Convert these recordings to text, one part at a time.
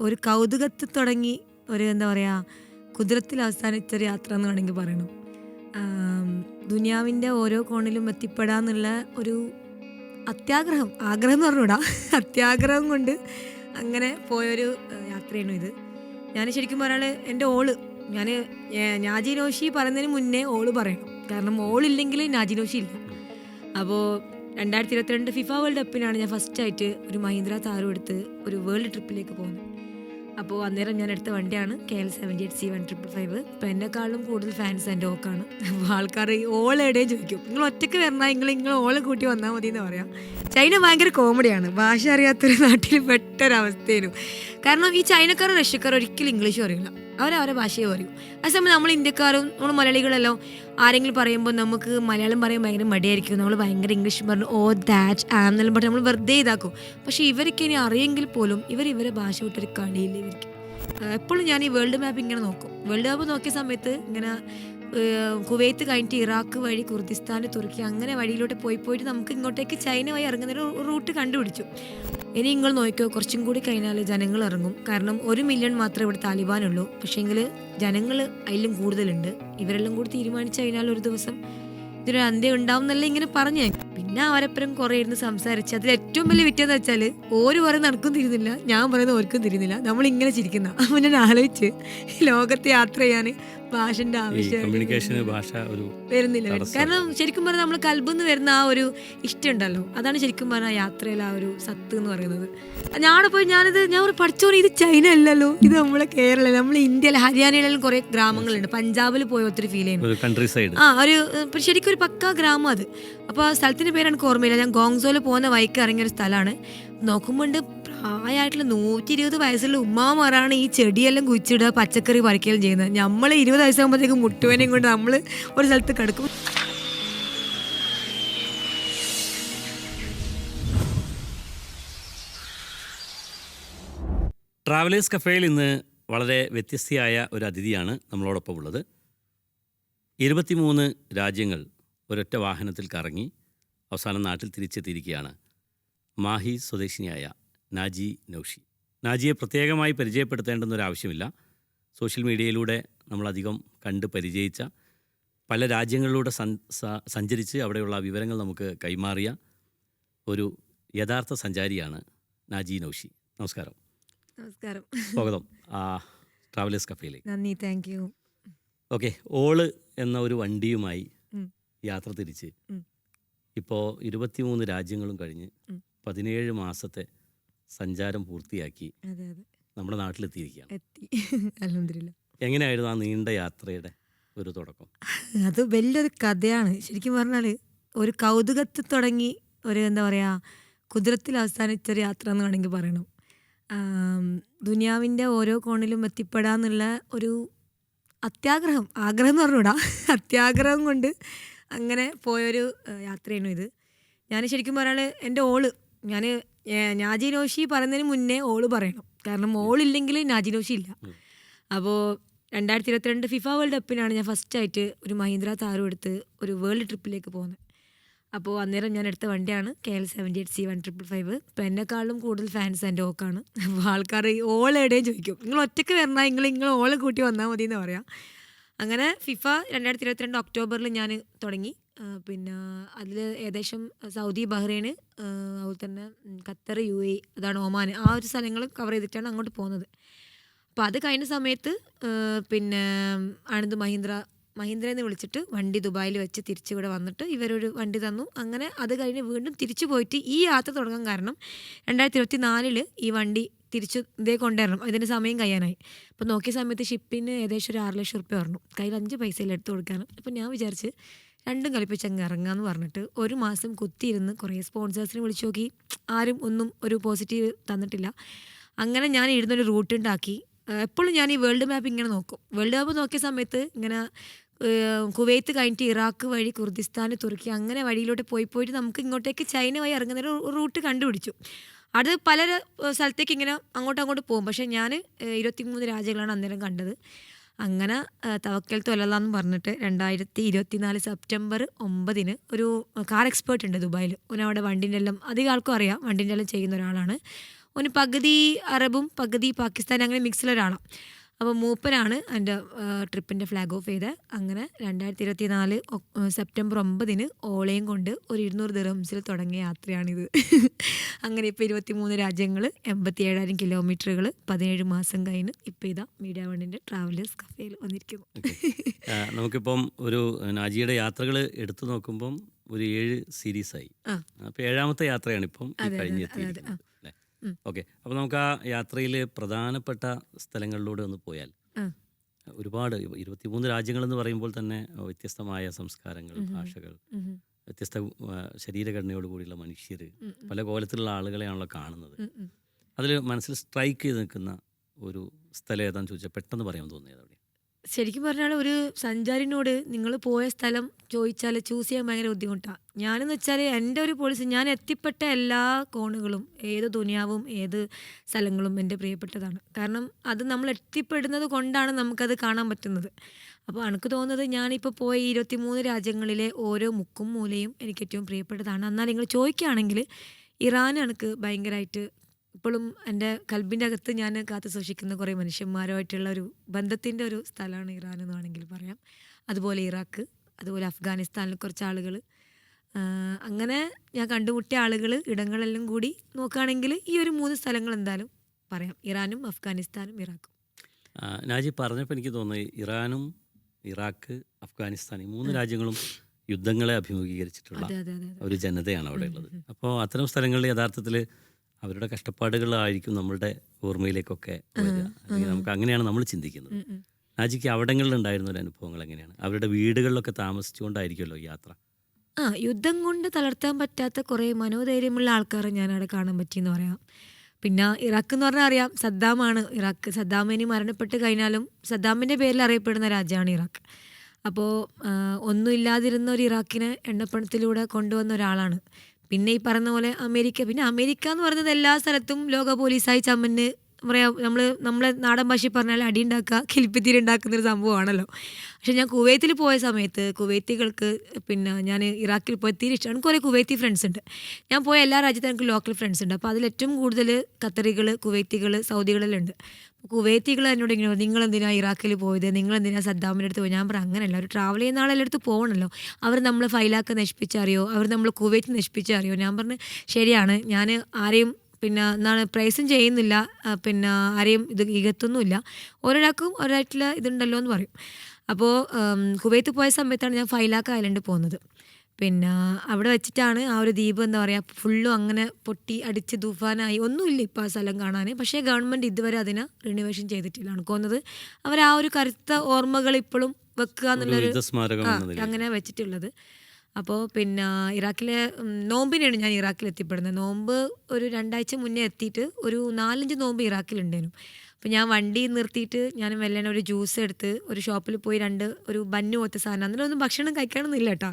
ഒരു കൗതുകത്തിൽ തുടങ്ങി ഒരു എന്താ പറയുക കുതിരത്തിൽ അവസാനിച്ചൊരു യാത്ര എന്ന് വേണമെങ്കിൽ പറയണം. ദുനിയാവിൻ്റെ ഓരോ കോണിലും എത്തിപ്പെടാന്നുള്ള ഒരു ആഗ്രഹം എന്ന് പറഞ്ഞൂടാ, അത്യാഗ്രഹം കൊണ്ട് അങ്ങനെ പോയൊരു യാത്രയാണ് ഇത്. ഞാൻ ശരിക്കും പറഞ്ഞാൽ എൻ്റെ ഞാൻ നാജിനോഷി പറയുന്നതിന് മുന്നേ പറയണം. കാരണം ഓളില്ലെങ്കിൽ നാജിനോഷി ഇല്ല. അപ്പോൾ 2022 ഫിഫ വേൾഡ് കപ്പിനാണ് ഞാൻ ഫസ്റ്റായിട്ട് ഒരു മഹീന്ദ്ര താരം എടുത്ത് ഒരു വേൾഡ് ട്രിപ്പിലേക്ക് പോകുന്നത്. അപ്പോൾ അന്നേരം ഞാൻ എടുത്ത വണ്ടിയാണ് KL 78C1555. ഇപ്പം എന്നെക്കാളും കൂടുതൽ ഫാൻസ് എൻ്റെ ഓക്കാണ്. അപ്പോൾ ആൾക്കാർ ഓളെവിടെയും ചോദിക്കും, നിങ്ങൾ ഒറ്റയ്ക്ക് വരണ നിങ്ങൾ ഓളെ കൂട്ടി വന്നാൽ മതി എന്ന് പറയാം. ചൈന ഭയങ്കര കോമഡിയാണ്. ഭാഷ അറിയാത്തൊരു നാട്ടിൽ പെട്ടൊരവസ്ഥയായിരുന്നു. കാരണം ഈ ചൈനക്കാർ റഷ്യക്കാർ ഒരിക്കലും ഇംഗ്ലീഷ് പറയില്ല, അവരവരെ ഭാഷയെ പറയും. അതേസമയം നമ്മൾ ഇന്ത്യക്കാരും നമ്മൾ മലയാളികളെല്ലാം ആരെങ്കിലും പറയുമ്പോൾ നമുക്ക് മലയാളം പറയാൻ ഭയങ്കര മടിയായിരിക്കും. നമ്മൾ ഭയങ്കര ഇംഗ്ലീഷ് പറഞ്ഞു ദാറ്റ് എന്നെല്ലാം പറഞ്ഞ് നമ്മൾ വെറുതെ ഇതാക്കും. പക്ഷേ ഇവർക്ക് ഇനി അറിയെങ്കിൽ പോലും ഇവരെ ഭാഷ വിട്ടൊരു കളിയില്ല ഇവർക്ക്. എപ്പോഴും ഞാൻ ഈ വേൾഡ് മാപ്പ് ഇങ്ങനെ നോക്കും. വേൾഡ് മാപ്പ് നോക്കിയ സമയത്ത് ഇങ്ങനെ കുവൈത്ത് കഴിഞ്ഞിട്ട് ഇറാഖ് വഴി കുർദിസ്ഥാൻ തുർക്കി അങ്ങനെ വഴിയിലോട്ട് പോയിട്ട് നമുക്ക് ഇങ്ങോട്ടേക്ക് ചൈന വഴി ഇറങ്ങുന്നൊരു റൂട്ട് കണ്ടുപിടിച്ചു. ഇനി നിങ്ങൾ നോക്കിയോ, കുറച്ചും കൂടി കഴിഞ്ഞാൽ ജനങ്ങൾ ഇറങ്ങും. കാരണം 1 മില്യൺ മാത്രമേ ഇവിടെ താലിബാനുള്ളൂ. പക്ഷേങ്കിൽ ജനങ്ങൾ അതിലും കൂടുതലുണ്ട്. ഇവരെല്ലാം കൂടി തീരുമാനിച്ചു കഴിഞ്ഞാൽ ഒരു ദിവസം ഇതൊരു അന്ത്യം ഉണ്ടാവും എന്നല്ല ഇങ്ങനെ പറഞ്ഞു. പിന്നെ അവരപ്പുറം കുറേ ഇരുന്ന് സംസാരിച്ച് അതിൽ ഏറ്റവും വലിയ വിറ്റെന്ന് വെച്ചാൽ ഓര് പറയുന്നത് നടക്കും തിരിയുന്നില്ല, ഞാൻ പറയുന്നത് ഓർക്കും തിരിയുന്നില്ല, നമ്മളിങ്ങനെ ചിരിക്കുന്ന. അപ്പോൾ ഞാൻ ആലോചിച്ച് ലോകത്ത് യാത്ര ചെയ്യാൻ ഭാഷന്റെ ആവശ്യം വരുന്നില്ല. കാരണം ശരിക്കും പറഞ്ഞാൽ നമ്മൾ കൽബിന്ന് വരുന്ന ആ ഒരു ഇഷ്ടം ഉണ്ടല്ലോ, അതാണ് ശരിക്കും പറഞ്ഞാൽ യാത്രയിൽ ആ ഒരു സത്ത് എന്ന് പറയുന്നത്. ഞാൻ പോയി ഞാൻ പഠിച്ചോളൂ, ഇത് ചൈന അല്ലല്ലോ, ഇത് നമ്മളെ കേരളം, നമ്മൾ ഇന്ത്യയിൽ ഹരിയാനയിലെല്ലാം കുറെ ഗ്രാമങ്ങളുണ്ട്. പഞ്ചാബിൽ പോയ ഒത്തിരി ഫീൽ ചെയ്യുന്നു. ഒരു ശരിക്കും ഒരു പക്കാ ഗ്രാമം അത്. അപ്പോൾ ആ സ്ഥലത്തിന്റെ പേര് എനിക്ക് ഓർമ്മയില്ല. ഞാൻ ഗോങ്സോയിൽ പോകുന്ന വഴിക്ക് ഇറങ്ങിയ ഒരു സ്ഥലമാണ്. നോക്കുമ്പോണ്ട് പ്രായമായിട്ടുള്ള 120 വയസ്സുള്ള ഉമ്മാമാരാണ് ഈ ചെടിയെല്ലാം കുഴിച്ചിടുക, പച്ചക്കറി പറിക്കുകയും ചെയ്യുന്നത്. നമ്മൾ 20 വയസ്സാകുമ്പോഴത്തേക്കും മുട്ടുവേനയും കൊണ്ട് നമ്മൾ ഒരു സ്ഥലത്ത് കിടക്കും. ട്രാവലേഴ്സ് കഫേയിൽ ഇന്ന് വളരെ വ്യത്യസ്തയായ ഒരു അതിഥിയാണ് നമ്മളോടൊപ്പം ഉള്ളത്. 23 രാജ്യങ്ങൾ ഒരൊറ്റ വാഹനത്തിൽ കറങ്ങി അവസാനം നാട്ടിൽ തിരിച്ചെത്തിയിരിക്കുകയാണ് മാഹി സ്വദേശിനിയായ നാജി നൗഷി. നാജിയെ പ്രത്യേകമായി പരിചയപ്പെടുത്തേണ്ടെന്നൊരാവശ്യമില്ല. സോഷ്യൽ മീഡിയയിലൂടെ നമ്മളധികം കണ്ട് പരിചയിച്ച, പല രാജ്യങ്ങളിലൂടെ സഞ്ചരിച്ച് അവിടെയുള്ള വിവരങ്ങൾ നമുക്ക് കൈമാറിയ ഒരു യഥാർത്ഥ സഞ്ചാരിയാണ് നാജി നൗഷി. നമസ്കാരം. നമസ്കാരം. സ്വാഗതം ട്രാവലേഴ്സ് കഫേയിലേക്ക്. നന്ദി, താങ്ക് യു. ഓക്കെ, ഓള് എന്ന ഒരു വണ്ടിയുമായി യാത്ര തിരിച്ച് ഇപ്പോൾ 23 രാജ്യങ്ങളും കഴിഞ്ഞ് 17 മാസത്തെ സഞ്ചാരം പൂർത്തിയാക്കി നമ്മുടെ നാട്ടിലെത്തിയിരിക്കുകയാണ്. അൽഹംദുലില്ലാ. എങ്ങനെയായിരുന്നു ആ നീണ്ട യാത്രയുടെ ഒരു തുടക്കം? അത് വലിയൊരു കഥയാണ്. ശരിക്കും പറഞ്ഞാൽ ഒരു കൗതുകത്തിൽ തുടങ്ങി ഒരു എന്താ പറയുക കുതിരത്തിൽ അവസാനിച്ചൊരു യാത്ര എന്ന് വേണമെങ്കിൽ പറയണം. ദുനിയാവിൻ്റെ ഓരോ കോണിലും എത്തിപ്പെടാന്നുള്ള ഒരു ആഗ്രഹം എന്ന് പറഞ്ഞൂടാ, അത്യാഗ്രഹം കൊണ്ട് അങ്ങനെ പോയൊരു യാത്രയാണ് ഇത്. ഞാൻ ശരിക്കും പറഞ്ഞാൽ എൻ്റെ ഞാൻ നാജിനോഷി പറയുന്നതിന് മുന്നേ പറയണം. കാരണം ഓളില്ലെങ്കിൽ നാജിനോഷി ഇല്ല. അപ്പോൾ 2022 ഫിഫ വേൾഡ് കപ്പിനാണ് ഞാൻ ഫസ്റ്റായിട്ട് ഒരു മഹീന്ദ്ര താരം എടുത്ത് ഒരു വേൾഡ് ട്രിപ്പിലേക്ക് പോകുന്നത്. അപ്പോൾ അന്നേരം ഞാൻ എടുത്ത വണ്ടിയാണ് KL 78C1555. ഇപ്പം എന്നെക്കാളും കൂടുതൽ ഫാൻസ് എൻ്റെ ഓക്കാണ്. അപ്പോൾ ആൾക്കാർ ഓളെവിടെയും ചോദിക്കും, നിങ്ങൾ ഒറ്റയ്ക്ക് വരണ നിങ്ങൾ ഓളെ കൂട്ടി വന്നാൽ മതി എന്ന് പറയാം. അങ്ങനെ ഫിഫ 2022 ഒക്ടോബറിൽ ഞാൻ തുടങ്ങി. പിന്നെ അതിൽ ഏകദേശം സൗദി, ബഹ്റൈൻ, അതുപോലെ തന്നെ ഖത്തർ, UAE, അതാണ് ഒമാൻ, ആ ഒരു സ്ഥലങ്ങൾ കവർ ചെയ്തിട്ടാണ് അങ്ങോട്ട് പോകുന്നത്. അപ്പോൾ അത് കഴിഞ്ഞ സമയത്ത് പിന്നെ ആനന്ദ് മഹീന്ദ്രന്ന് വിളിച്ചിട്ട് വണ്ടി ദുബായിൽ വെച്ച് തിരിച്ചിവിടെ വന്നിട്ട് ഇവരൊരു വണ്ടി തന്നു. അങ്ങനെ അത് കഴിഞ്ഞ് വീണ്ടും തിരിച്ചു പോയിട്ട് ഈ യാത്ര തുടങ്ങാൻ കാരണം 2024 ഈ വണ്ടി തിരിച്ചു ഇതേ കൊണ്ടുവരണം, ഇതിൻ്റെ സമയം കഴിയാനായി. അപ്പോൾ നോക്കിയ സമയത്ത് ഷിപ്പിന് ഏകദേശം ഒരു 6 ലക്ഷം റുപ്യ പറഞ്ഞു. കയ്യിൽ 5 പൈസയിൽ എടുത്ത് കൊടുക്കാനും. അപ്പോൾ ഞാൻ വിചാരിച്ച് രണ്ടും കളിപ്പിച്ച് അങ്ങ് ഇറങ്ങാമെന്ന് പറഞ്ഞിട്ട് 1 മാസം കുത്തിയിരുന്ന് കുറേ സ്പോൺസേഴ്സിനെ വിളിച്ചു നോക്കി. ആരും ഒന്നും ഒരു പോസിറ്റീവ് തന്നിട്ടില്ല. അങ്ങനെ ഞാൻ ഇരുന്നൊരു റൂട്ട് ഉണ്ടാക്കി. എപ്പോഴും ഞാൻ ഈ വേൾഡ് മാപ്പ് ഇങ്ങനെ നോക്കും. വേൾഡ് മാപ്പ് നോക്കിയ സമയത്ത് ഇങ്ങനെ കുവൈത്ത് കഴിഞ്ഞിട്ട് ഇറാഖ് വഴി കുർദിസ്ഥാൻ തുർക്കി അങ്ങനെ വഴിയിലോട്ട് പോയിട്ട് നമുക്ക് ഇങ്ങോട്ടേക്ക് ചൈന വഴി ഇറങ്ങുന്നൊരു റൂട്ട് കണ്ടുപിടിച്ചു. അത് പല സ്ഥലത്തേക്ക് ഇങ്ങനെ അങ്ങോട്ട് പോകും. പക്ഷേ ഞാൻ 23 രാജ്യങ്ങളാണ് അന്നേരം കണ്ടത്. അങ്ങനെ തവക്കൽ തൊലല്ലാന്ന് പറഞ്ഞിട്ട് 2024 സെപ്റ്റംബർ 9 ഒരു കാർ എക്സ്പേർട്ട് ഉണ്ട് ദുബായിൽ. അവിടെ വണ്ടിൻ്റെ എല്ലാം അധികം ആൾക്കും അറിയാം, വണ്ടിൻ്റെ എല്ലാം ചെയ്യുന്ന ഒരാളാണ്. ഓന് പകുതി അറബും പകുതി പാകിസ്ഥാനും അങ്ങനെ മിക്സിലൊരാളാണ്. അപ്പോൾ മൂപ്പരാണ് എൻ്റെ ട്രിപ്പിൻ്റെ ഫ്ലാഗ് ഓഫ് ചെയ്തത്. അങ്ങനെ 2024 സെപ്റ്റംബർ 9 ഓളയും കൊണ്ട് ഒരു 200 ദിർഹംസിൽ തുടങ്ങിയ യാത്രയാണിത്. അങ്ങനെ ഇപ്പോൾ 23 രാജ്യങ്ങൾ, 87,000 കിലോമീറ്ററുകൾ, 17 മാസം കഴിഞ്ഞ് ഇപ്പോൾ ഇതാ മീഡിയ വണ്ണിൻ്റെ ട്രാവലേഴ്സ് കഫേയിൽ വന്നിരിക്കുന്നു. നമുക്കിപ്പം ഒരു നാജിയുടെ യാത്രകൾ എടുത്തു നോക്കുമ്പം ഒരു 7 സീരീസായി. അപ്പോൾ 7ാമത്തെ യാത്രയാണ് ഇപ്പം ഈ കഴിഞ്ഞെത്തിയത്. ഓക്കെ, അപ്പോൾ നമുക്ക് ആ യാത്രയിൽ പ്രധാനപ്പെട്ട സ്ഥലങ്ങളിലൂടെ ഒന്ന് പോയാൽ. ഒരുപാട് 23 രാജ്യങ്ങളെന്ന് പറയുമ്പോൾ തന്നെ വ്യത്യസ്തമായ സംസ്കാരങ്ങൾ, ഭാഷകൾ, വ്യത്യസ്ത ശരീരഘടനയോട് കൂടിയുള്ള മനുഷ്യർ, പല കോലത്തിലുള്ള ആളുകളെയാണല്ലോ കാണുന്നത്. അതിൽ മനസ്സിൽ സ്ട്രൈക്ക് ചെയ്ത് നിൽക്കുന്ന ഒരു സ്ഥലം ഏതാണെന്ന് ചോദിച്ചാൽ പെട്ടെന്ന് പറയാൻ തോന്നിയത് അവിടെ? ശരിക്കും പറഞ്ഞാൽ ഒരു സഞ്ചാരിനോട് നിങ്ങൾ പോയ സ്ഥലം ചോദിച്ചാൽ ചൂസ് ചെയ്യാൻ ഭയങ്കര ബുദ്ധിമുട്ടാണ്. ഞാനെന്ന് വെച്ചാൽ എൻ്റെ ഒരു പോളിസി, ഞാൻ എത്തിപ്പെട്ട എല്ലാ കോണുകളും, ഏത് ദുനിയാവും ഏത് സ്ഥലങ്ങളും എൻ്റെ പ്രിയപ്പെട്ടതാണ്. കാരണം അത് നമ്മൾ എത്തിപ്പെടുന്നത് കൊണ്ടാണ് നമുക്കത് കാണാൻ പറ്റുന്നത്. അപ്പോൾ എനിക്ക് തോന്നുന്നത് ഞാനിപ്പോൾ പോയ 23 രാജ്യങ്ങളിലെ ഓരോ മുക്കും മൂലയും എനിക്ക് ഏറ്റവും പ്രിയപ്പെട്ടതാണ്. എന്നാൽ നിങ്ങൾ ചോദിക്കുകയാണെങ്കിൽ ഇറാൻ എനിക്ക് ഭയങ്കരമായിട്ട് ഇപ്പോഴും എൻ്റെ കൽബിൻ്റെ അകത്ത് ഞാൻ കാത്തു സൂക്ഷിക്കുന്ന കുറേ മനുഷ്യന്മാരുമായിട്ടുള്ള ഒരു ബന്ധത്തിൻ്റെ ഒരു സ്ഥലമാണ് ഇറാൻ എന്ന് വേണമെങ്കിൽ പറയാം. അതുപോലെ ഇറാഖ്, അതുപോലെ അഫ്ഗാനിസ്ഥാനിൽ കുറച്ച് ആളുകൾ, അങ്ങനെ ഞാൻ കണ്ടുമുട്ടിയ ആളുകൾ, ഇടങ്ങളെല്ലാം കൂടി നോക്കുകയാണെങ്കിൽ ഈ ഒരു 3 സ്ഥലങ്ങൾ എന്തായാലും പറയാം: ഇറാനും അഫ്ഗാനിസ്ഥാനും ഇറാഖും. നാജി പറഞ്ഞപ്പോൾ എനിക്ക് തോന്നി ഇറാനും ഇറാഖ്, അഫ്ഗാനിസ്ഥാൻ ഈ 3 രാജ്യങ്ങളും യുദ്ധങ്ങളെ അഭിമുഖീകരിച്ചിട്ടുള്ള ഒരു ജനതയാണ് അവിടെ ഉള്ളത്. അപ്പോൾ അത്തരം സ്ഥലങ്ങളിൽ യഥാർത്ഥത്തിൽ അവരുടെ കഷ്ടപ്പാടുകളായിരിക്കും നമ്മളുടെ ഓർമ്മയിലേക്കൊക്കെ വരിക. അല്ലെങ്കിൽ നമുക്ക് അങ്ങനെയാണ് നമ്മൾ ചിന്തിക്കുന്നത്. നാജിക്ക് അവിടങ്ങളിൽ ഉണ്ടായിരുന്ന ഒരു അനുഭവങ്ങൾ എങ്ങനെയാണ്? അവരുടെ വീടുകളിലൊക്കെ താമസിച്ചുകൊണ്ടായിരിക്കുമല്ലോ യാത്ര. യുദ്ധം കൊണ്ട് തളർത്താൻ പറ്റാത്ത കുറേ മനോധൈര്യമുള്ള ആൾക്കാരെ ഞാൻ അവിടെ കാണാൻ പറ്റിയെന്ന് പറയാം. പിന്നെ ഇറാഖ് എന്ന് പറഞ്ഞാൽ അറിയാം, സദ്ദാമാണ് ഇറാഖ്. സദ്ദാമിനി മരണപ്പെട്ട് കഴിഞ്ഞാലും സദ്ദാമിൻ്റെ പേരിൽ അറിയപ്പെടുന്ന രാജ്യമാണ് ഇറാഖ്. അപ്പോൾ ഒന്നുമില്ലാതിരുന്ന ഒരു ഇറാഖിനെ എണ്ണപ്പണത്തിലൂടെ കൊണ്ടുവന്ന ഒരാളാണ്. പിന്നെ ഈ പറഞ്ഞ പോലെ അമേരിക്ക എന്ന് പറയുന്നത് എല്ലാ സ്ഥലത്തും ലോക പോലീസായി ചമ്മന്ന് പറയാം. നമ്മളെ നാടൻ ഭാഷയിൽ പറഞ്ഞാൽ അടിയുണ്ടാക്കുക, കിൽപ്പിത്തിരി ഉണ്ടാക്കുന്നൊരു സംഭവമാണല്ലോ. പക്ഷെ ഞാൻ കുവൈത്തിൽ പോയ സമയത്ത് കുവൈത്തികൾക്ക്, പിന്നെ ഞാൻ ഇറാഖിൽ പോയ തീരെ ഇഷ്ടമാണ്. എനിക്ക് കുറേ കുവൈത്തി ഫ്രണ്ട്സ് ഉണ്ട്. ഞാൻ പോയ എല്ലാ രാജ്യത്തും എനിക്ക് ലോക്കൽ ഫ്രണ്ട്സ് ഉണ്ട്. അപ്പോൾ അതിലേറ്റവും കൂടുതൽ ഖത്തറികൾ, കുവൈത്തികൾ, സൗദികളെല്ലാം ഉണ്ട്. കുവൈത്തികൾ എന്നോട് ഇങ്ങനെ, നിങ്ങളെന്തിനാണ് ഇറാഖിൽ പോയത്, നിങ്ങളെന്തിനാണ് സദ്ദാമിൻ്റെ അടുത്ത് പോയത്? ഞാൻ പറഞ്ഞു അങ്ങനെയല്ല, ഒരു ട്രാവൽ ചെയ്യുന്ന ആളെല്ലാം അടുത്ത് പോകണമല്ലോ. അവർ നമ്മൾ ഫൈലാക്ക് നശിപ്പിച്ചറിയോ, അവർ നമ്മൾ കുവൈറ്റ് നശിപ്പിച്ചറിയോ? ഞാൻ പറഞ്ഞു ശരിയാണ്, ഞാൻ ആരെയും പിന്നെ എന്താണ് പ്രൈസും ചെയ്യുന്നില്ല, പിന്നെ ആരെയും ഇത് ഇകത്തൊന്നുമില്ല, ഓരോരാൾക്കും ഓരോരായിട്ടുള്ള ഇതുണ്ടല്ലോ എന്ന് പറയും. അപ്പോൾ കുവൈത്ത് പോയ സമയത്താണ് ഞാൻ ഫൈലാക്ക് ഐലൻഡ് പോകുന്നത്. പിന്നെ അവിടെ വെച്ചിട്ടാണ് ആ ഒരു ദ്വീപ് എന്താ പറയുക ഫുള്ളും അങ്ങനെ പൊട്ടി അടിച്ച് തൂഫാനായി. ഒന്നുമില്ല ഇപ്പോൾ ആ സ്ഥലം കാണാൻ. പക്ഷേ ഗവൺമെൻറ് ഇതുവരെ അതിനെ റിനോവേഷൻ ചെയ്തിട്ടില്ല. എനിക്ക് തോന്നുന്നത് അവർ ആ ഒരു കറുത്ത ഓർമ്മകൾ ഇപ്പോഴും വെക്കുക എന്നുള്ളൊരു അങ്ങനെ വെച്ചിട്ടുള്ളത്. അപ്പോൾ പിന്നെ ഇറാഖിലെ നോമ്പിനാണ് ഞാൻ ഇറാഖിൽ എത്തിപ്പെടുന്നത്. നോമ്പ് ഒരു 2 ആഴ്ച മുന്നേ എത്തിയിട്ട് ഒരു 4-5 നോമ്പ് ഇറാഖിലുണ്ടായിരുന്നു. അപ്പോൾ ഞാൻ വണ്ടി നിർത്തിയിട്ട് ഞാൻ മെല്ലനെ ഒരു ജ്യൂസ് എടുത്ത് ഒരു ഷോപ്പിൽ പോയി ഒരു ബന്നു പോലത്തെ സാധനം, അന്നേരം ഒന്നും ഭക്ഷണം കഴിക്കാനൊന്നുമില്ല കേട്ടോ,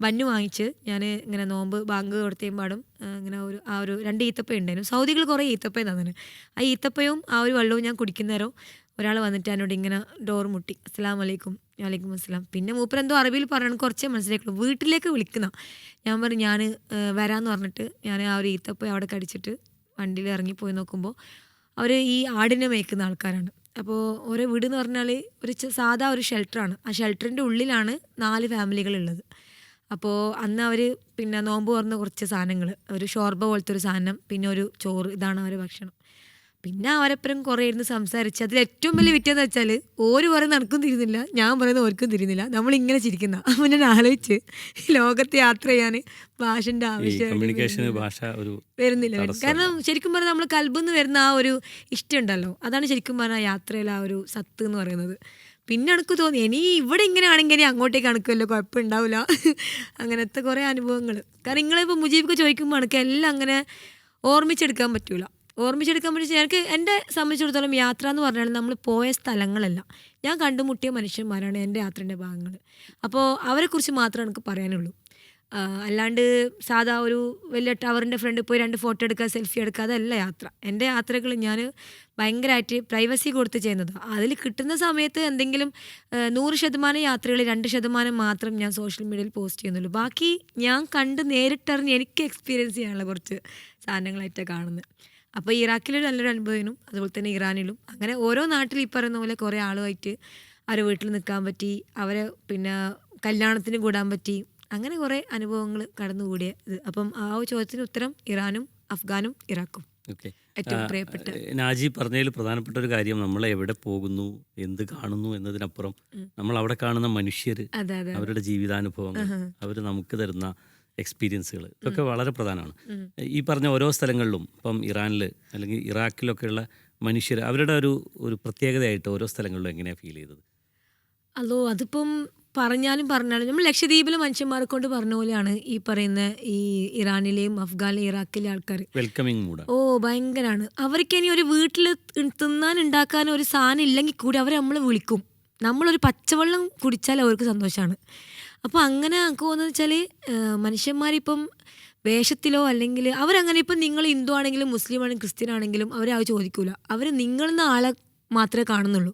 ബന്നു വാങ്ങിച്ച് ഞാൻ ഇങ്ങനെ നോമ്പ് ബാങ്ക് കൊടുത്തേമ്പാടും ഇങ്ങനെ ഒരു 2 ഈത്തപ്പഴം ഉണ്ടായിരുന്നു. സൗദികൾ കുറേ ഈത്തപ്പഴം തന്നെ. ആ ഈത്തപ്പഴവും ആ ഒരു വെള്ളവും ഞാൻ കുടിക്കുന്നേരം ഒരാൾ വന്നിട്ട് എന്നോട് ഇങ്ങനെ ഡോർ മുട്ടി, അസ്സലാമു അലൈക്കും. വലൈക്കും അസ്സലാം. പിന്നെ മൂപ്പരെന്തോ അറബിയിൽ പറയണം, കുറച്ചേ മനസ്സിലാക്കുള്ളൂ. വീട്ടിലേക്ക് വിളിക്കുന്ന ഞാൻ പറഞ്ഞു ഞാൻ വരാമെന്ന് പറഞ്ഞിട്ട് ഞാൻ ആ ഒരു ഈത്തപ്പഴം അവിടെ കടിച്ചിട്ട് വണ്ടിയിൽ ഇറങ്ങിപ്പോയി നോക്കുമ്പോൾ അവർ ഈ ആടിനെ മേയ്ക്കുന്ന ആൾക്കാരാണ്. അപ്പോൾ ഓരോ വീട് എന്ന് പറഞ്ഞാൽ സാധാ ഒരു ഷെൽട്ടറാണ്. ആ ഷെൽട്ടറിൻ്റെ ഉള്ളിലാണ് 4 ഫാമിലികളുള്ളത്. അപ്പോൾ അന്ന് അവർ പിന്നെ നോമ്പ് തുറന്ന് കുറച്ച് സാധനങ്ങൾ, ഒരു ഷോർബ പോലത്തെ ഒരു സാധനം, പിന്നെ ഒരു ചോറ്, ഇതാണ് അവരുടെ ഭക്ഷണം. പിന്നെ അവരെപ്പുറം കുറേ ഇരുന്ന് സംസാരിച്ച് അതിൽ ഏറ്റവും വലിയ വിറ്റെന്ന് വെച്ചാൽ ഓര് പറയുന്നത് നടക്കും തിരിയുന്നില്ല, ഞാൻ പറയുന്നത് ഓർക്കും തിരിയുന്നില്ല, നമ്മളിങ്ങനെ ചിരിക്കുന്ന. അപ്പോൾ ഞാൻ ആലോചിച്ച് ലോകത്ത് യാത്ര ചെയ്യാൻ ഭാഷൻ്റെ ആവശ്യം വരുന്നില്ല. കാരണം ശരിക്കും പറഞ്ഞാൽ നമ്മൾ കൽബിന്ന് വരുന്ന ആ ഒരു ഇഷ്ടം ഉണ്ടല്ലോ, അതാണ് ശരിക്കും പറഞ്ഞാൽ യാത്രയിൽ ആ ഒരു സത്ത് എന്ന് പറയുന്നത്. പിന്നെ എനിക്ക് തോന്നി ഇനി ഇവിടെ ഇങ്ങനെ ആണെങ്കിൽ ഇനി അങ്ങോട്ടേക്ക് അണക്കുമല്ലോ, കുഴപ്പമുണ്ടാവില്ല. അങ്ങനത്തെ കുറേ അനുഭവങ്ങൾ. കാരണം നിങ്ങളിപ്പോൾ മുജീബൊക്കെ ചോദിക്കുമ്പോൾ എനിക്ക് എല്ലാം അങ്ങനെ ഓർമ്മിച്ചെടുക്കാൻ പറ്റൂല. എനിക്ക് എന്നെ സംബന്ധിച്ചിടത്തോളം യാത്ര എന്ന് പറഞ്ഞാൽ നമ്മൾ പോയ സ്ഥലങ്ങളല്ല, ഞാൻ കണ്ടുമുട്ടിയ മനുഷ്യന്മാരാണ് എൻ്റെ യാത്രേൻ്റെ ഭാഗങ്ങൾ. അപ്പോൾ അവരെക്കുറിച്ച് മാത്രമേ എനിക്ക് പറയാനുള്ളൂ. അല്ലാണ്ട് സാധാ ഒരു വലിയ ടവറിൻ്റെ ഫ്രണ്ടിൽ പോയി 2 ഫോട്ടോ എടുക്കുക, സെൽഫി എടുക്കുക, അതല്ല യാത്ര. എൻ്റെ യാത്രകൾ ഞാൻ ഭയങ്കരമായിട്ട് പ്രൈവസി കൊടുത്ത് ചെയ്യുന്നതാണ്. അതിൽ കിട്ടുന്ന സമയത്ത് എന്തെങ്കിലും 100% യാത്രകൾ 2% മാത്രം ഞാൻ സോഷ്യൽ മീഡിയയിൽ പോസ്റ്റ് ചെയ്യുന്നുള്ളൂ. ബാക്കി ഞാൻ കണ്ട് നേരിട്ടറിഞ്ഞ് എനിക്ക് എക്സ്പീരിയൻസ് ചെയ്യാനുള്ള കുറച്ച് സാധനങ്ങളായിട്ടാണ് കാണുന്നത്. അപ്പോൾ ഇറാഖിലൊരു നല്ലൊരു അനുഭവം, അതുപോലെ തന്നെ ഇറാനിലും. അങ്ങനെ ഓരോ നാട്ടിൽ ഈ പറയുന്ന പോലെ കുറേ ആളുമായിട്ട് അവരെ വീട്ടിൽ നിൽക്കാൻ പറ്റി, അവരെ പിന്നെ കല്യാണത്തിന് കൂടാൻ പറ്റി, അങ്ങനെ കുറേ അനുഭവങ്ങൾ കടന്നുകൂടിയ ഇത്. അപ്പം ആ ഒരു ചോദ്യത്തിന് ഉത്തരം ഇറാനും അഫ്ഗാനും ഇറാഖും. ഓക്കെ, ഏറ്റവും പ്രിയപ്പെട്ട നാജി പറഞ്ഞതിൽ പ്രധാനപ്പെട്ട ഒരു കാര്യം, നമ്മൾ എവിടെ പോകുന്നു, എന്ത് കാണുന്നു എന്നതിനപ്പുറം നമ്മൾ അവിടെ കാണുന്ന മനുഷ്യർ, അതെ അതെ അവരുടെ ജീവിതാനുഭവങ്ങൾ, അവർ നമുക്ക് തരുന്ന എക്സ്പീരിയൻസുകൾ, ഇതൊക്കെ വളരെ പ്രധാനമാണ്. ഈ പറഞ്ഞ ഓരോ സ്ഥലങ്ങളിലും ഇപ്പം ഇറാനിൽ അല്ലെങ്കിൽ ഇറാഖിലൊക്കെയുള്ള മനുഷ്യർ, അവരുടെ ഒരു പ്രത്യേകതയായിട്ട് ഓരോ സ്ഥലങ്ങളിലും എങ്ങനെയാണ് ഫീൽ ചെയ്തത്? അതോ അതിപ്പം പറഞ്ഞാലും നമ്മൾ ലക്ഷദ്വീപിലെ മനുഷ്യന്മാരെ കൊണ്ട് പറഞ്ഞ പോലെയാണ് ഈ പറയുന്ന ഈ ഇറാനിലെയും അഫ്ഗാനിലെയും ഇറാഖിലെ ആൾക്കാർ. Welcoming mood. ഓ ഭയങ്കരമാണ്. അവർക്ക് ഇനി ഒരു വീട്ടിൽ തിന്നാൻ ഉണ്ടാക്കാൻ ഒരു സാധനം ഇല്ലെങ്കിൽ കൂടി അവരെ നമ്മൾ വിളിക്കും. നമ്മളൊരു പച്ചവെള്ളം കുടിച്ചാൽ അവർക്ക് സന്തോഷമാണ്. അപ്പോൾ അങ്ങനെ എനിക്ക് തോന്നുന്നത് വെച്ചാൽ മനുഷ്യന്മാരിപ്പം വേഷത്തിലോ അല്ലെങ്കിൽ അവരങ്ങനെ ഇപ്പം നിങ്ങൾ ഹിന്ദു ആണെങ്കിലും മുസ്ലിം ആണെങ്കിലും ക്രിസ്ത്യൻ ആണെങ്കിലും അവരെ അത് ചോദിക്കൂല. അവർ നിങ്ങളെന്ന ആളെ മാത്രമേ കാണുന്നുള്ളൂ.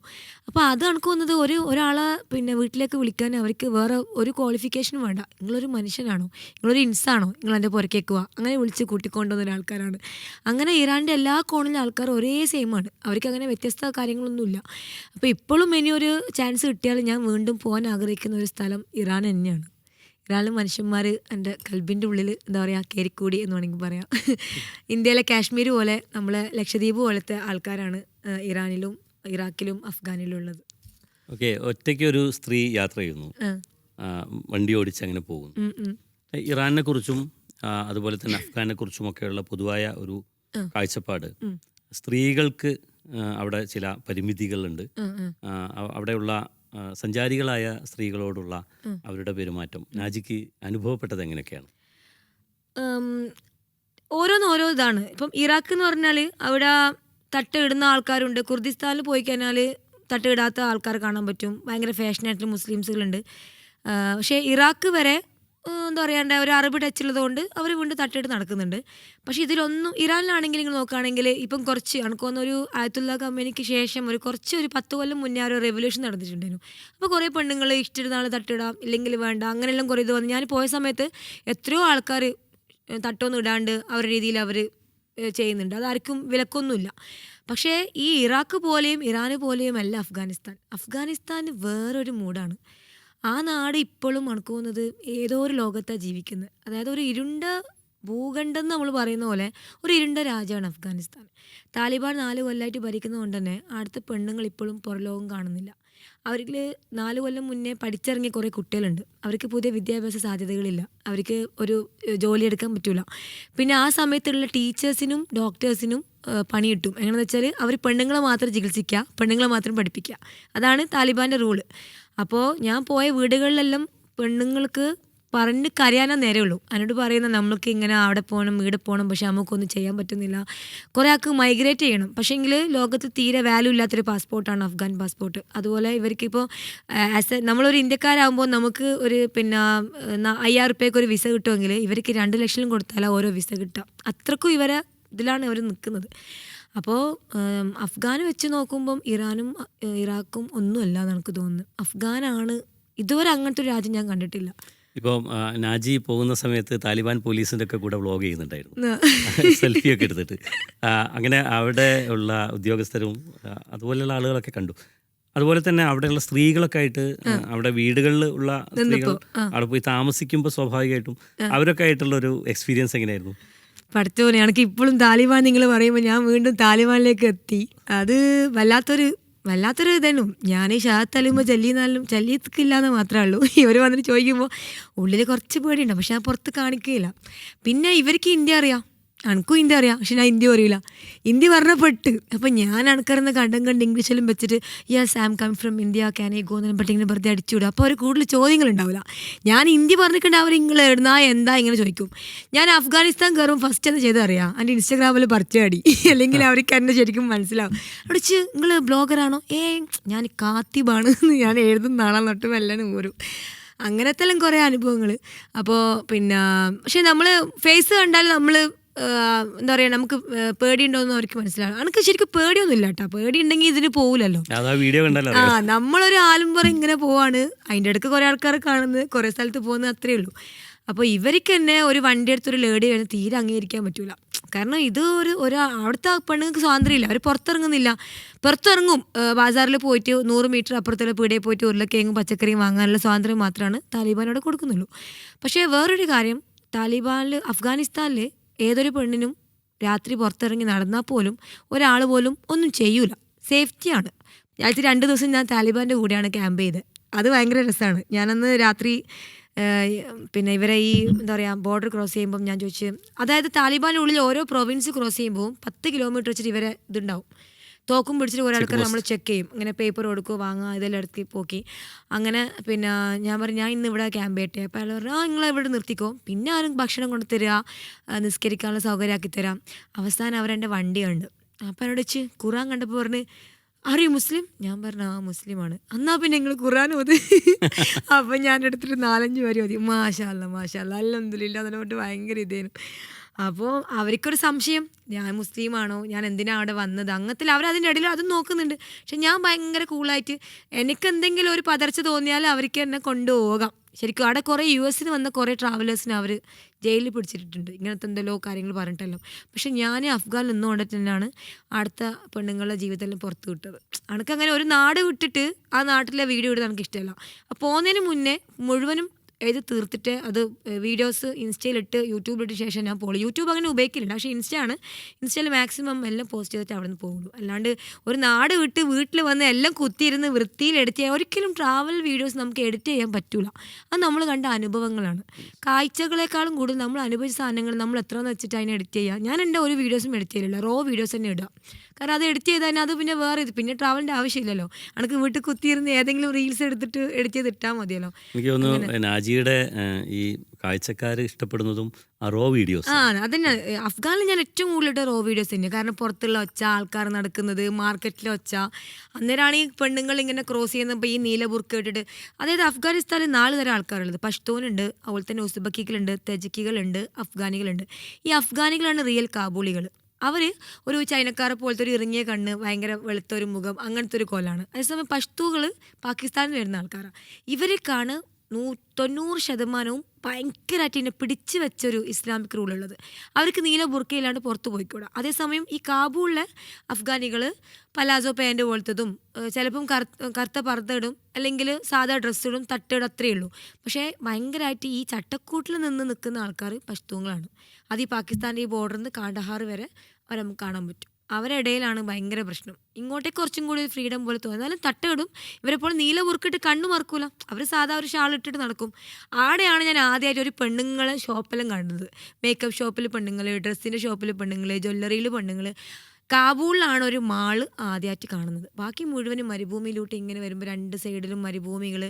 അപ്പോൾ അത് എനിക്ക് തോന്നുന്നത് ഒരാളെ പിന്നെ വീട്ടിലേക്ക് വിളിക്കാൻ അവർക്ക് വേറെ ഒരു ക്വാളിഫിക്കേഷനും വേണ്ട. നിങ്ങളൊരു മനുഷ്യനാണോ, നിങ്ങളൊരു ഇൻസാണോ, നിങ്ങൾ എൻ്റെ പുറക്കേക്കുക, അങ്ങനെ വിളിച്ച് കൂട്ടിക്കൊണ്ടുവന്ന ആൾക്കാരാണ്. അങ്ങനെ ഇറാൻ്റെ എല്ലാ കോണിലെ ആൾക്കാർ ഒരേ സെയിമാണ്. അവർക്ക് അങ്ങനെ വ്യത്യസ്ത കാര്യങ്ങളൊന്നുമില്ല. അപ്പോൾ ഇപ്പോഴും ഇനിയൊരു ചാൻസ് കിട്ടിയാൽ ഞാൻ വീണ്ടും പോകാൻ ആഗ്രഹിക്കുന്ന ഒരു സ്ഥലം ഇറാൻ തന്നെയാണ്. ഇറാനിലെ മനുഷ്യന്മാർ എൻ്റെ കൽബിൻ്റെ ഉള്ളിൽ എന്താ പറയുക കയറിക്കൂടി എന്ന് വേണമെങ്കിൽ പറയാം. ഇന്ത്യയിലെ കാശ്മീർ പോലെ നമ്മളെ ലക്ഷദ്വീപ് പോലത്തെ ആൾക്കാരാണ് ഇറാനിലും ഇറാഖിലും അഫ്ഗാനിലും ഉള്ളത്. ഓക്കെ, ഒറ്റയ്ക്ക് ഒരു സ്ത്രീ യാത്ര ചെയ്യുന്നു, വണ്ടി ഓടിച്ച് അങ്ങനെ പോകുന്നു. ഇറാനെ കുറിച്ചും അതുപോലെ തന്നെ അഫ്ഗാനെ കുറിച്ചുമൊക്കെയുള്ള പൊതുവായ ഒരു കാഴ്ചപ്പാട്, സ്ത്രീകൾക്ക് അവിടെ ചില പരിമിതികളുണ്ട്, അവിടെയുള്ള സഞ്ചാരികളായ സ്ത്രീകളോടുള്ള അവരുടെ പെരുമാറ്റം നാജിക്ക് അനുഭവപ്പെട്ടത് എങ്ങനെയൊക്കെയാണ്? ഓരോ ഇതാണ്. ഇപ്പം ഇറാഖ് എന്ന് പറഞ്ഞാൽ അവിടെ തട്ട് ഇടുന്ന ആൾക്കാരുണ്ട്. കുർദിസ്ഥാനിൽ പോയി കഴിഞ്ഞാൽ തട്ട് ഇടാത്ത ആൾക്കാർ കാണാൻ പറ്റും. ഭയങ്കര ഫാഷനായിട്ടുള്ള മുസ്ലിംസുകളുണ്ട്. പക്ഷേ ഇറാഖ് വരെ എന്താ പറയണ്ട ഒരു അറബ് ടച്ചുള്ളത് കൊണ്ട് അവർ വീണ്ടും തട്ടിട്ട് നടക്കുന്നുണ്ട്. പക്ഷേ ഇതിലൊന്നും ഇറാനിലാണെങ്കിൽ നിങ്ങൾ നോക്കുകയാണെങ്കിൽ ഇപ്പം കുറച്ച് എനിക്കൊന്നൊരു ആയത്തുള്ള കമ്പനിക്ക് ശേഷം ഒരു 10 കൊല്ലം മുന്നേ ഒരു റെവല്യൂഷൻ നടന്നിട്ടുണ്ടായിരുന്നു. അപ്പോൾ കുറേ പെണ്ണുങ്ങൾ ഇഷ്ടപ്പെടുന്ന ആൾ തട്ടിടാം ഇല്ലെങ്കിൽ വേണ്ട അങ്ങനെയെല്ലാം കുറേ ഇത് വന്നു. ഞാൻ പോയ സമയത്ത് എത്രയോ ആൾക്കാർ തട്ടൊന്നും ഇടാണ്ട് അവരുടെ രീതിയിൽ അവർ ചെയ്യുന്നുണ്ട്. അതാർക്കും വിലക്കൊന്നുമില്ല. പക്ഷേ ഈ ഇറാഖ് പോലെയും ഇറാന് പോലെയും അല്ല അഫ്ഗാനിസ്ഥാൻ വേറൊരു മൂഡാണ്. ആ നാട് ഇപ്പോഴും എനിക്ക് തോന്നുന്നത് ഏതോ ഒരു ലോകത്താണ് ജീവിക്കുന്നത്. അതായത് ഒരു ഇരുണ്ട ഭൂഖണ്ഡം എന്ന് നമ്മൾ പറയുന്ന പോലെ ഒരു ഇരുണ്ട രാജ്യമാണ് അഫ്ഗാനിസ്ഥാൻ. താലിബാൻ 4 കൊല്ലമായിട്ട് ഭരിക്കുന്നത് കൊണ്ട് തന്നെ അവിടുത്തെ പെണ്ണുങ്ങൾ ഇപ്പോഴും പുറലോകം കാണുന്നില്ല. അവരിൽ 4 കൊല്ലം മുന്നേ പഠിച്ചിറങ്ങിയ കുറേ കുട്ടികളുണ്ട്. അവർക്ക് പുതിയ വിദ്യാഭ്യാസ സാധ്യതകളില്ല. അവർക്ക് ഒരു ജോലി എടുക്കാൻ പറ്റില്ല. പിന്നെ ആ സമയത്തുള്ള ടീച്ചേഴ്സിനും ഡോക്ടേഴ്സിനും പണി കിട്ടും. എങ്ങനെയെന്ന് വെച്ചാൽ അവർ പെണ്ണുങ്ങളെ മാത്രം ചികിത്സിക്കുക, പെണ്ണുങ്ങളെ മാത്രം പഠിപ്പിക്കുക. അതാണ് താലിബാൻ്റെ റൂള്. അപ്പോൾ ഞാൻ പോയ വീടുകളിലെല്ലാം പെണ്ണുങ്ങൾക്ക് പറഞ്ഞ് കരയാനേ നേരമുള്ളൂ. അതിനോട് പറയുന്ന നമ്മൾക്ക് ഇങ്ങനെ അവിടെ പോകണം ഇവിടെ പോകണം, പക്ഷെ നമുക്കൊന്നും ചെയ്യാൻ പറ്റുന്നില്ല. കുറേ ആൾക്ക് മൈഗ്രേറ്റ് ചെയ്യണം. പക്ഷേങ്കിൽ ലോകത്ത് തീരെ വാല്യൂ ഇല്ലാത്തൊരു പാസ്പോർട്ടാണ് അഫ്ഗാൻ പാസ്പോർട്ട്. അതുപോലെ ഇവർക്കിപ്പോൾ നമ്മളൊരു ഇന്ത്യക്കാരാകുമ്പോൾ നമുക്ക് ഒരു 5,000 രൂപയ്ക്ക് ഒരു വിസ കിട്ടുമെങ്കിൽ ഇവർക്ക് 2 ലക്ഷം കൊടുത്താലാണ് ഓരോ വിസ കിട്ടുക. അത്രക്കും ഇവരെ ഇതിലാണ് അവർ നിൽക്കുന്നത്. അപ്പോൾ അഫ്ഗാൻ വെച്ച് നോക്കുമ്പം ഇറാനും ഇറാഖും ഒന്നുമല്ല എന്ന് എനിക്ക് തോന്നുന്നു. അഫ്ഗാനാണ് ഇതുവരെ അങ്ങനത്തെ ഒരു രാജ്യം ഞാൻ കണ്ടിട്ടില്ല. ഇപ്പോൾ നാജി പോകുന്ന സമയത്ത് താലിബാൻ പോലീസിൻ്റെ ഒക്കെ കൂടെ വ്ളോഗ് ചെയ്യുന്നുണ്ടായിരുന്നു, സെൽഫിയൊക്കെ എടുത്തിട്ട്. അങ്ങനെ അവിടെ ഉള്ള ഉദ്യോഗസ്ഥരും അതുപോലെയുള്ള ആളുകളൊക്കെ കണ്ടു. അതുപോലെ തന്നെ അവിടെയുള്ള സ്ത്രീകളൊക്കെ ആയിട്ട് അവിടെ വീടുകളിൽ ഉള്ള സ്ത്രീകൾ അവിടെ പോയി താമസിക്കുമ്പോൾ സ്വാഭാവികമായിട്ടും അവരൊക്കെ ആയിട്ടുള്ള ഒരു എക്സ്പീരിയൻസ് എങ്ങനെയായിരുന്നു? പഠിച്ചോനെ എനിക്ക് ഇപ്പോഴും താലിബാൻ നിങ്ങൾ പറയുമ്പോൾ ഞാൻ വീണ്ടും താലിബാനിലേക്ക് എത്തി. അത് വല്ലാത്തൊരു ഇതായിരുന്നു. ഞാൻ ഷാഹത്ത് തലുമ്പോൾ ചല്ലിക്കില്ലാന്ന് മാത്രമേ ഉള്ളൂ. ഇവർ വന്നിട്ട് ചോദിക്കുമ്പോൾ ഉള്ളിൽ കുറച്ച് പേടിയുണ്ട്, പക്ഷെ ഞാൻ പുറത്ത് കാണിക്കുകയില്ല. പിന്നെ ഇവർക്ക് ഹിന്ദി അറിയാം, എനിക്കും ഹിന്ദി അറിയാം, പക്ഷെ ഞാൻ ഹിന്ദി അറിയില്ല. ഹിന്ദി പറഞ്ഞപ്പെട്ട് അപ്പം ഞാൻ അണക്കറിന്ന് കണ്ട് ഇംഗ്ലീഷിലും വെച്ചിട്ട് yes I am come from India can I go എന്ന് പറഞ്ഞിട്ട് ഇങ്ങനെ വെറുതെ അടിച്ചുവിടും. അപ്പോൾ അവർ കൂടുതൽ ചോദ്യങ്ങളുണ്ടാവില്ല. ഞാൻ ഹിന്ദി പറഞ്ഞിട്ടുണ്ട്, അവർ നിങ്ങൾ എഴുതാ എന്താ ഇങ്ങനെ ചോദിക്കും. ഞാൻ അഫ്ഗാനിസ്ഥാൻ കയറുമ്പോൾ ഫസ്റ്റ് അത് ചെയ്തറിയാം, എൻ്റെ ഇൻസ്റ്റാഗ്രാമിൽ പറിച്ചടി അല്ലെങ്കിൽ അവർക്ക് എന്നെ ശരിക്കും മനസ്സിലാവും. അടിച്ച് നിങ്ങൾ ബ്ലോഗറാണോ? ഞാൻ കാത്തിബാണ് ഞാൻ എഴുതുന്ന ആളാന്ന് തൊട്ട് മെല്ലനും ഊരും. അങ്ങനത്തെ എല്ലാം കുറേ അനുഭവങ്ങൾ. അപ്പോൾ പക്ഷെ നമ്മൾ ഫേസ് കണ്ടാൽ നമ്മൾ എന്താ പറയുക നമുക്ക് പേടിയുണ്ടോയെന്ന് അവർക്ക് മനസ്സിലാവും. എനിക്ക് ശരിക്കും പേടിയൊന്നും ഇല്ല കേട്ടോ. പേടി ഉണ്ടെങ്കിൽ ഇതിന് പോകില്ലല്ലോ. നമ്മളൊരു ആലുംപുറ ഇങ്ങനെ പോവാണ്, അതിൻ്റെ ഇടയ്ക്ക് കുറേ ആൾക്കാർ കാണുന്നത്, കുറേ സ്ഥലത്ത് പോകുന്നത്, അത്രയേ ഉള്ളൂ. അപ്പോൾ ഇവർക്ക് തന്നെ ഒരു വണ്ടി എടുത്തൊരു ലേഡി കഴിഞ്ഞാൽ തീരെ അംഗീകരിക്കാൻ പറ്റൂല. കാരണം ഇത് അവിടുത്തെ പെണ്ണുങ്ങൾക്ക് സ്വാതന്ത്ര്യമില്ല, അവർ പുറത്തിറങ്ങുന്നില്ല. പുറത്തിറങ്ങും, ബാസാറിൽ പോയിട്ട് 100 മീറ്റർ അപ്പുറത്തുള്ള പീടികയിൽ പോയിട്ട് ഉരുളക്കിഴങ്ങും പച്ചക്കറിയും വാങ്ങാനുള്ള സ്വാതന്ത്ര്യം മാത്രമാണ് താലിബാനോട് കൊടുക്കുന്നുള്ളൂ. പക്ഷേ വേറൊരു കാര്യം, അഫ്ഗാനിസ്ഥാനിൽ ഏതൊരു പെണ്ണിനും രാത്രി പുറത്തിറങ്ങി നടന്നാൽ പോലും ഒരാൾ പോലും ഒന്നും ചെയ്യൂല, സേഫ്റ്റിയാണ്. ആഴ്ച 2 ദിവസം ഞാൻ താലിബാൻ്റെ കൂടെയാണ് ക്യാമ്പ് ചെയ്തത്. അത് ഭയങ്കര രസമാണ്. ഞാനന്ന് രാത്രി പിന്നെ ഇവരെ ഈ എന്താ പറയുക ബോർഡർ ക്രോസ് ചെയ്യുമ്പം ഞാൻ ചോദിച്ചു, അതായത് താലിബാൻ്റെ ഉള്ളിൽ ഓരോ പ്രൊവിൻസ് ക്രോസ് ചെയ്യുമ്പോൾ 10 കിലോമീറ്റർ വെച്ചിട്ട് ഇവരെ ഇതുണ്ടാവും, തോക്കും പിടിച്ചിട്ട് ഒരാൾക്കാർ നമ്മൾ ചെക്ക് ചെയ്യും, ഇങ്ങനെ പേപ്പർ കൊടുക്കുക വാങ്ങുക ഇതെല്ലാം എടുത്ത് പോക്കി. അങ്ങനെ പിന്നെ ഞാൻ പറഞ്ഞു ഞാൻ ഇന്ന് ഇവിടെ ക്യാമ്പ് ചെയ്യട്ടെ. അപ്പോൾ അയാൾ പറഞ്ഞു നിങ്ങളെ ഇവിടെ നിർത്തിക്കോ, പിന്നെ ആരും ഭക്ഷണം കൊണ്ട് തരിക, നിസ്കരിക്കാനുള്ള സൗകര്യമാക്കി തരാം. അവസാനം അവരെൻ്റെ വണ്ടി കണ്ട്. അപ്പോൾ എന്നോട് വെച്ച് ഖുറാൻ കണ്ടപ്പോൾ പറഞ്ഞ് അറിയോ മുസ്ലിം? ഞാൻ പറഞ്ഞു ആ മുസ്ലിമാണ്. എന്നാൽ പിന്നെ നിങ്ങൾ ഖുറാൻ ഓത്. അപ്പം ഞാൻ എടുത്തിട്ട് 4-5 പേര് ഓതി. മാഷാ അല്ലാ അൽഹംദുലില്ലാ അതിനോട്ട് ഭയങ്കര ഇതേനു. അപ്പോൾ അവർക്കൊരു സംശയം, ഞാൻ മുസ്ലിമാണോ, ഞാൻ എന്തിനാണ് അവിടെ വന്നത്, അങ്ങനത്തിൽ അവരതിൻ്റെ ഇടയിൽ അതും നോക്കുന്നുണ്ട്. പക്ഷെ ഞാൻ ഭയങ്കര കൂളായിട്ട് എനിക്ക് എന്തെങ്കിലും ഒരു പതർച്ച തോന്നിയാൽ അവർക്ക് എന്നെ കൊണ്ടുപോകാം. ശരിക്കും അവിടെ കുറേ US വന്ന കുറേ ട്രാവലേഴ്സിനെ അവർ ജയിലിൽ പിടിച്ചിട്ടുണ്ട്, ഇങ്ങനത്തെ എന്തെല്ലോ കാര്യങ്ങൾ പറഞ്ഞിട്ടല്ലോ. പക്ഷെ ഞാൻ അഫ്ഗാനിൽ നിന്നുകൊണ്ട് തന്നെയാണ് അടുത്ത പെണ്ണുങ്ങളുടെ ജീവിതത്തിൽ പുറത്ത് വിട്ടത്. എനിക്കങ്ങനെ ഒരു നാട് വിട്ടിട്ട് ആ നാട്ടിലെ വീഡിയോ ഇടുന്നത് എനിക്ക് ഇഷ്ടമല്ല. അപ്പോൾ പോകുന്നതിന് മുന്നേ മുഴുവനും എഴുതി തീർത്തിട്ട് അത് വീഡിയോസ് ഇൻസ്റ്റയിലിട്ട് യൂട്യൂബിലിട്ട ശേഷം ഞാൻ പോകുള്ളൂ. യൂട്യൂബ് അങ്ങനെ ഉപയോഗിക്കില്ല, പക്ഷേ ഇൻസ്റ്റയിൽ മാക്സിമം എല്ലാം പോസ്റ്റ് ചെയ്തിട്ട് അവിടെ നിന്ന് പോകുള്ളൂ. അല്ലാണ്ട് ഒരു നാട് വിട്ട് വീട്ടിൽ വന്ന് എല്ലാം കുത്തിയിരുന്ന് വൃത്തിയിൽ എഡിറ്റ് ചെയ്യാൻ ഒരിക്കലും ട്രാവൽ വീഡിയോസ് നമുക്ക് എഡിറ്റ് ചെയ്യാൻ പറ്റില്ല. അത് നമ്മൾ കണ്ട അനുഭവങ്ങളാണ്. കാഴ്ചകളെക്കാളും കൂടുതൽ നമ്മൾ അനുഭവിച്ച സാധനങ്ങൾ നമ്മൾ എത്രയെന്ന് വെച്ചിട്ട് അതിനെ എഡിറ്റ് ചെയ്യുക. ഞാൻ എൻ്റെ ഒരു വീഡിയോസും എഡിറ്റ് ചെയ്യില്ല, റോ വീഡിയോസ് തന്നെ ഇടുക. കാരണം അത് എഡിറ്റ് ചെയ്താൽ അത് പിന്നെ വേറെ പിന്നെ ട്രാവലിൻ്റെ ആവശ്യമില്ലല്ലോ. എനിക്ക് വീട്ടിൽ കുത്തിയിരുന്ന് ഏതെങ്കിലും റീൽസ് എടുത്തിട്ട് എഡിറ്റ് ചെയ്ത് ഇട്ടാൽ മതിയല്ലോ. എനിക്ക് തോന്നുന്നു നാജിയുടെ ഈ കാഴ്ചക്കാർ ഇഷ്ടപ്പെടുന്നതും റോ വീഡിയോസ്. അതന്നെ അഫ്ഗാനിൽ ഞാൻ ഏറ്റവും കൂടുതലിട്ട് റോ വീഡിയോസ് തന്നെയാണ്. കാരണം പുറത്തുള്ള ഒച്ച, ആൾക്കാർ നടക്കുന്നത്, മാർക്കറ്റിലെ ഒച്ച, അന്നേരമാണ് ഈ പെണ്ണുങ്ങൾ ഇങ്ങനെ ക്രോസ് ചെയ്യുന്നപ്പോൾ ഈ നീല ബുർക്ക ഇട്ടിട്ട്. അതായത് അഫ്ഗാനിസ്ഥാനിൽ 4 തരം ആൾക്കാരുള്ളത്. പഷ്തൂനുണ്ട്, അതുപോലെ തന്നെ ഉസ്ബക്കികളുണ്ട്, തെജിക്കികളുണ്ട്, അഫ്ഗാനികളുണ്ട്. ഈ അഫ്ഗാനികളാണ് റിയൽ കാബൂളികൾ. അവർ ഒരു ചൈനക്കാരെ പോലത്തെ ഒരു ഇറങ്ങിയ കണ്ണ്, ഭയങ്കര വെളുത്തൊരു മുഖം, അങ്ങനത്തെ ഒരു കോലാണ്. അതേസമയം പഷ്തൂകൾ പാകിസ്ഥാനിൽ വരുന്ന ആൾക്കാരാണ്. ഇവർക്കാണ് 90% ഭയങ്കരമായിട്ട് ഇതിനെ പിടിച്ചു വെച്ചൊരു ഇസ്ലാമിക് റൂളുള്ളത്. അവർക്ക് നീല ബുർക്കയിലാണ്ട് പുറത്ത് പോയിക്കൂടാ. അതേസമയം ഈ കാബൂളിലെ അഫ്ഗാനികൾ പലാസോ പാൻറ്റ് പോലത്തതും ചിലപ്പം കറുത്ത പർദ്ദ ഇടും, അല്ലെങ്കിൽ സാധാ ഡ്രസ്സ് ഇടും, തട്ടിടും, അത്രയേ ഉള്ളൂ. പക്ഷേ ഭയങ്കരമായിട്ട് ഈ ചട്ടക്കൂട്ടിൽ നിന്ന് നിൽക്കുന്ന ആൾക്കാർ പഷ്തൂങ്ങളാണ്. അത് ഈ പാകിസ്ഥാൻ്റെ ഈ ബോർഡറിൽ നിന്ന് കാണ്ഡഹാർ വരെ അവരെ നമുക്ക് കാണാൻ പറ്റും. അവരുടെ ഇടയിലാണ് ഭയങ്കര പ്രശ്നം. ഇങ്ങോട്ടേക്ക് കുറച്ചും കൂടി ഫ്രീഡം പോലെ തോന്നും. എന്നാലും തട്ടിടും. ഇവരെപ്പോൾ നീല ഉറുക്കിട്ട് കണ്ണു മറക്കൂല, അവർ സാധാ ഒരു ഷാൾ ഇട്ടിട്ട് നടക്കും. ആടെയാണ് ഞാൻ ആദ്യമായിട്ട് ഒരു പെണ്ണുങ്ങളെ ഷോപ്പെല്ലാം കണ്ടത്. മേക്കപ്പ് ഷോപ്പിൽ പെണ്ണുങ്ങൾ, ഡ്രസ്സിൻ്റെ ഷോപ്പിൽ പെണ്ണുങ്ങൾ, ജ്വല്ലറിയിൽ പെണ്ണുങ്ങൾ. കാബൂളിലാണ് ഒരു മാള് ആദ്യമായിട്ട് കാണുന്നത്. ബാക്കി മുഴുവനും മരുഭൂമിയിലൂട്ട് ഇങ്ങനെ വരുമ്പോൾ 2 സൈഡിലും മരുഭൂമികൾ,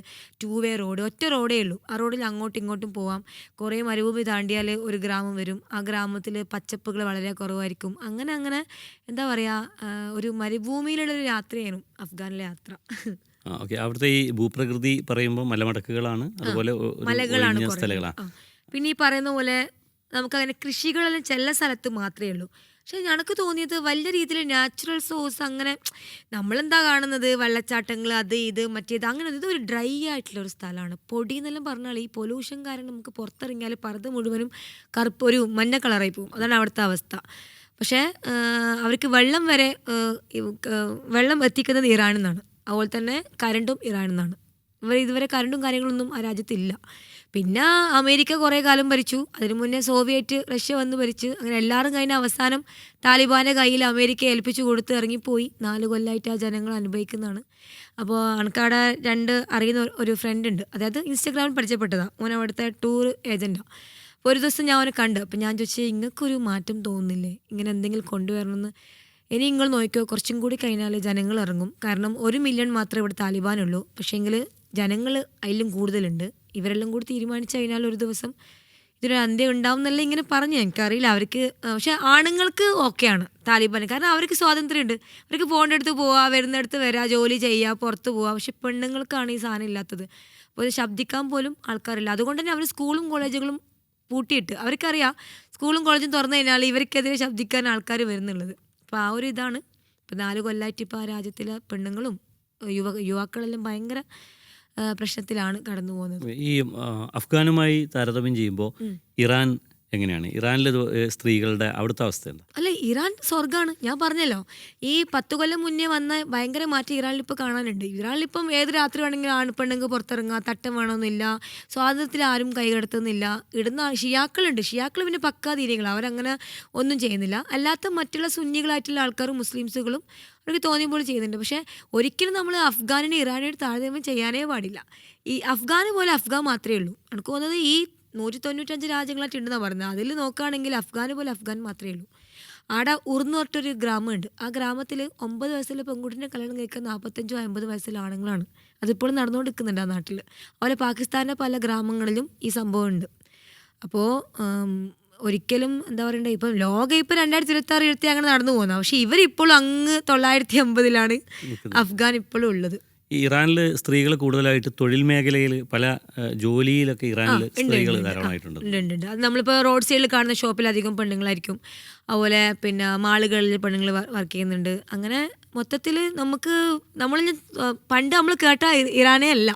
2 വേ റോഡ്, ഒറ്റ റോഡേ ഉള്ളൂ. ആ റോഡിൽ അങ്ങോട്ടും ഇങ്ങോട്ടും പോവാം. കുറേ മരുഭൂമി താണ്ടിയാൽ ഒരു ഗ്രാമം വരും. ആ ഗ്രാമത്തിൽ പച്ചപ്പുകൾ വളരെ കുറവായിരിക്കും. അങ്ങനെ എന്താ പറയുക, ഒരു മരുഭൂമിയിലുള്ളൊരു യാത്രയായിരുന്നു അഫ്ഗാനിലെ യാത്ര. ഓക്കെ, അവിടുത്തെ ഈ ഭൂപ്രകൃതി പറയുമ്പോൾ മലമടക്കുകളാണ്, അതുപോലെ മലകളാണ് സ്ഥലങ്ങളാണ്. പിന്നെ ഈ പറയുന്ന പോലെ നമുക്കങ്ങനെ കൃഷികളെല്ലാം ചില സ്ഥലത്ത് മാത്രമേ ഉള്ളൂ. പക്ഷെ എനിക്ക് തോന്നിയത് വലിയ രീതിയിൽ നാച്ചുറൽ സോഴ്സ്, അങ്ങനെ നമ്മളെന്താ കാണുന്നത് വെള്ളച്ചാട്ടങ്ങൾ, അത് ഇത് മറ്റേത്, അങ്ങനെ ഇതൊരു ഡ്രൈ ആയിട്ടുള്ളൊരു സ്ഥലമാണ്. പൊടി എന്നെല്ലാം പറഞ്ഞാൽ ഈ പൊല്യൂഷൻ കാരണം നമുക്ക് പുറത്തിറങ്ങിയാൽ പർദ്ദ മുഴുവനും ഒരു മഞ്ഞ കളറായി പോകും. അതാണ് അവിടുത്തെ അവസ്ഥ. പക്ഷേ അവർക്ക് വെള്ളം എത്തിക്കുന്നത് ഇറാനിൽ നിന്നാണ്. അതുപോലെ തന്നെ കരണ്ടും ഇറാനിൽ നിന്നാണ്. ഇതുവരെ കരണ്ടും കാര്യങ്ങളൊന്നും ആ രാജ്യത്തില്ല. പിന്നെ അമേരിക്ക കുറേ കാലം ഭരിച്ചു, അതിനു മുന്നേ സോവിയറ്റ് റഷ്യ വന്ന് ഭരിച്ച്, അങ്ങനെ എല്ലാവരും കഴിഞ്ഞ അവസാനം താലിബാൻ്റെ കയ്യിൽ അമേരിക്ക ഏൽപ്പിച്ചു കൊടുത്ത് ഇറങ്ങിപ്പോയി. 4 കൊല്ലമായിട്ട് ആ ജനങ്ങൾ അനുഭവിക്കുന്നതാണ്. അപ്പോൾ എനിക്കവിടെ 2 അറിയുന്ന ഒരു ഫ്രണ്ട് ഉണ്ട്, അതായത് ഇൻസ്റ്റാഗ്രാമിൽ പരിചയപ്പെട്ടതാണ്. ഓൻ അവിടുത്തെ ടൂർ ഏജൻറ്റാണ്. അപ്പോൾ ഒരു ദിവസം ഞാൻ അവനെ കണ്ടു. അപ്പോൾ ഞാൻ ചോദിച്ചു, ഇങ്ങൾക്കൊരു മാറ്റം തോന്നുന്നില്ലേ, ഇങ്ങനെ എന്തെങ്കിലും കൊണ്ടുവരണമെന്ന്? ഇനി നിങ്ങൾ നോക്കിയോ, കുറച്ചും കൂടി കഴിഞ്ഞാൽ ജനങ്ങൾ ഇറങ്ങും. കാരണം 1 മില്യൺ മാത്രമേ ഇവിടെ താലിബാനുള്ളൂ. പക്ഷേങ്കിൽ ജനങ്ങൾ അതിലും കൂടുതലുണ്ട്. ഇവരെല്ലാം കൂടി തീരുമാനിച്ചു കഴിഞ്ഞാൽ ഒരു ദിവസം ഇതിനൊരു അന്ത്യം ഉണ്ടാവും എന്നല്ല ഇങ്ങനെ പറഞ്ഞു. എനിക്കറിയില്ല അവർക്ക്. പക്ഷെ ആണുങ്ങൾക്ക് ഓക്കെയാണ് താലിബാൻ, കാരണം അവർക്ക് സ്വാതന്ത്ര്യമുണ്ട്. അവർക്ക് പോകേണ്ട അടുത്ത് പോവുക, വരുന്നിടത്ത് വരിക, ജോലി ചെയ്യുക, പുറത്ത് പോവുക. പക്ഷെ പെണ്ണുങ്ങൾക്കാണ് ഈ സാധനം ഇല്ലാത്തത്. അപ്പോൾ ശബ്ദിക്കാൻ പോലും ആൾക്കാരില്ല. അതുകൊണ്ട് തന്നെ അവർ സ്കൂളും കോളേജുകളും പൂട്ടിയിട്ട്, അവർക്കറിയാം സ്കൂളും കോളേജും തുറന്നു കഴിഞ്ഞാൽ ഇവർക്കെതിരെ ശബ്ദിക്കാൻ ആൾക്കാർ വരുന്നുള്ളത്. അപ്പോൾ ആ ഒരു ഇതാണ്. ഇപ്പോൾ 4 കൊല്ലമായിട്ട് ഇപ്പോൾ ആ രാജ്യത്തിലെ പെണ്ണുങ്ങളും യുവാക്കളെല്ലാം ഭയങ്കര പ്രശ്നത്തിലാണ് കടന്നു പോകുന്നത്. ഈ അഫ്ഗാനുമായി താരതമ്യം ചെയ്യുമ്പോൾ ഇറാൻ എങ്ങനെയാണ് ഇറാനിലെ സ്ത്രീകളുടെ അവിടുത്തെ അവസ്ഥ എന്താ? അല്ല, ഇറാൻ സ്വർഗ്ഗമാണ്. ഞാൻ പറഞ്ഞല്ലോ, ഈ 10 കൊല്ലം മുന്നേ വന്ന ഭയങ്കര മാറ്റം ഇറാനിൽ ഇപ്പോൾ കാണാനുണ്ട്. ഇറാനിലിപ്പം ഏത് രാത്രി വേണമെങ്കിലും പെണ്ണുങ്ങൾക്ക് പുറത്തിറങ്ങുക, തട്ടം വേണമെന്നില്ല, സ്വാതന്ത്ര്യത്തിൽ ആരും കൈകടത്തുന്നില്ല. ഇടുന്ന ഷിയാക്കളുണ്ട്, ഷിയാക്കൾ പിന്നെ പക്കാ തീരികളാണ്, അവരങ്ങനെ ഒന്നും ചെയ്യുന്നില്ല. അല്ലാത്ത മറ്റുള്ള സുന്നികളായിട്ടുള്ള ആൾക്കാരും മുസ്ലിംസുകളും അവർക്ക് തോന്നിയപ്പോൾ ചെയ്യുന്നുണ്ട്. പക്ഷേ ഒരിക്കലും നമ്മൾ അഫ്ഗാനിനെ ഇറാനായിട്ട് താരതമ്യം ചെയ്യാനേ പാടില്ല. ഈ അഫ്ഗാന് പോലെ അഫ്ഗാൻ മാത്രമേ ഉള്ളൂ. എനിക്ക് തോന്നുന്നത് ഈ 195 രാജ്യങ്ങളായിട്ടുണ്ടെന്നാണ് പറഞ്ഞത്. അതിൽ നോക്കുകയാണെങ്കിൽ അഫ്ഗാൻ പോലെ അഫ്ഗാൻ മാത്രമേ ഉള്ളൂ. ആടെ ഉർന്ന് പറഞ്ഞിട്ടൊരു ഗ്രാമമുണ്ട്. ആ ഗ്രാമത്തിൽ 9 വയസ്സുള്ള പെൺകുട്ടിനെ കല്യാണം കഴിക്കുന്ന 45 50 വയസ്സുള്ള ആണുങ്ങളാണ്. അതിപ്പോഴും നടന്നുകൊണ്ടിരിക്കുന്നുണ്ട് ആ നാട്ടിൽ. അതുപോലെ പാകിസ്ഥാനിലെ പല ഗ്രാമങ്ങളിലും ഈ സംഭവം ഉണ്ട്. അപ്പോൾ ഒരിക്കലും എന്താ പറയണ്ടേ, ഇപ്പം ലോകം ഇപ്പം 2026 അങ്ങനെ നടന്നു പോകുന്നത്. പക്ഷേ ഇവരിപ്പോഴും അങ്ങ് 950-ലാണ് അഫ്ഗാൻ ഇപ്പോഴും ഉള്ളത്. ഈ ഇറാനിൽ സ്ത്രീകൾ കൂടുതലായിട്ട് തൊഴിൽ മേഖലയിൽ പല ജോലിയിലൊക്കെ ഇറാനിൽ സ്ത്രീകൾ ധാരാളമായിട്ടുണ്ട്. ഉണ്ട്. അത് നമ്മളിപ്പോൾ റോഡ് സൈഡിൽ കാണുന്ന ഷോപ്പിൽ അധികം പെണ്ണുങ്ങളായിരിക്കും. അതുപോലെ പിന്നെ മാളുകളിൽ പെണ്ണുങ്ങൾ വർക്ക് ചെയ്യുന്നുണ്ട്. അങ്ങനെ മൊത്തത്തിൽ നമ്മൾ പണ്ട് നമ്മൾ കേട്ട ഇറാനേ അല്ല.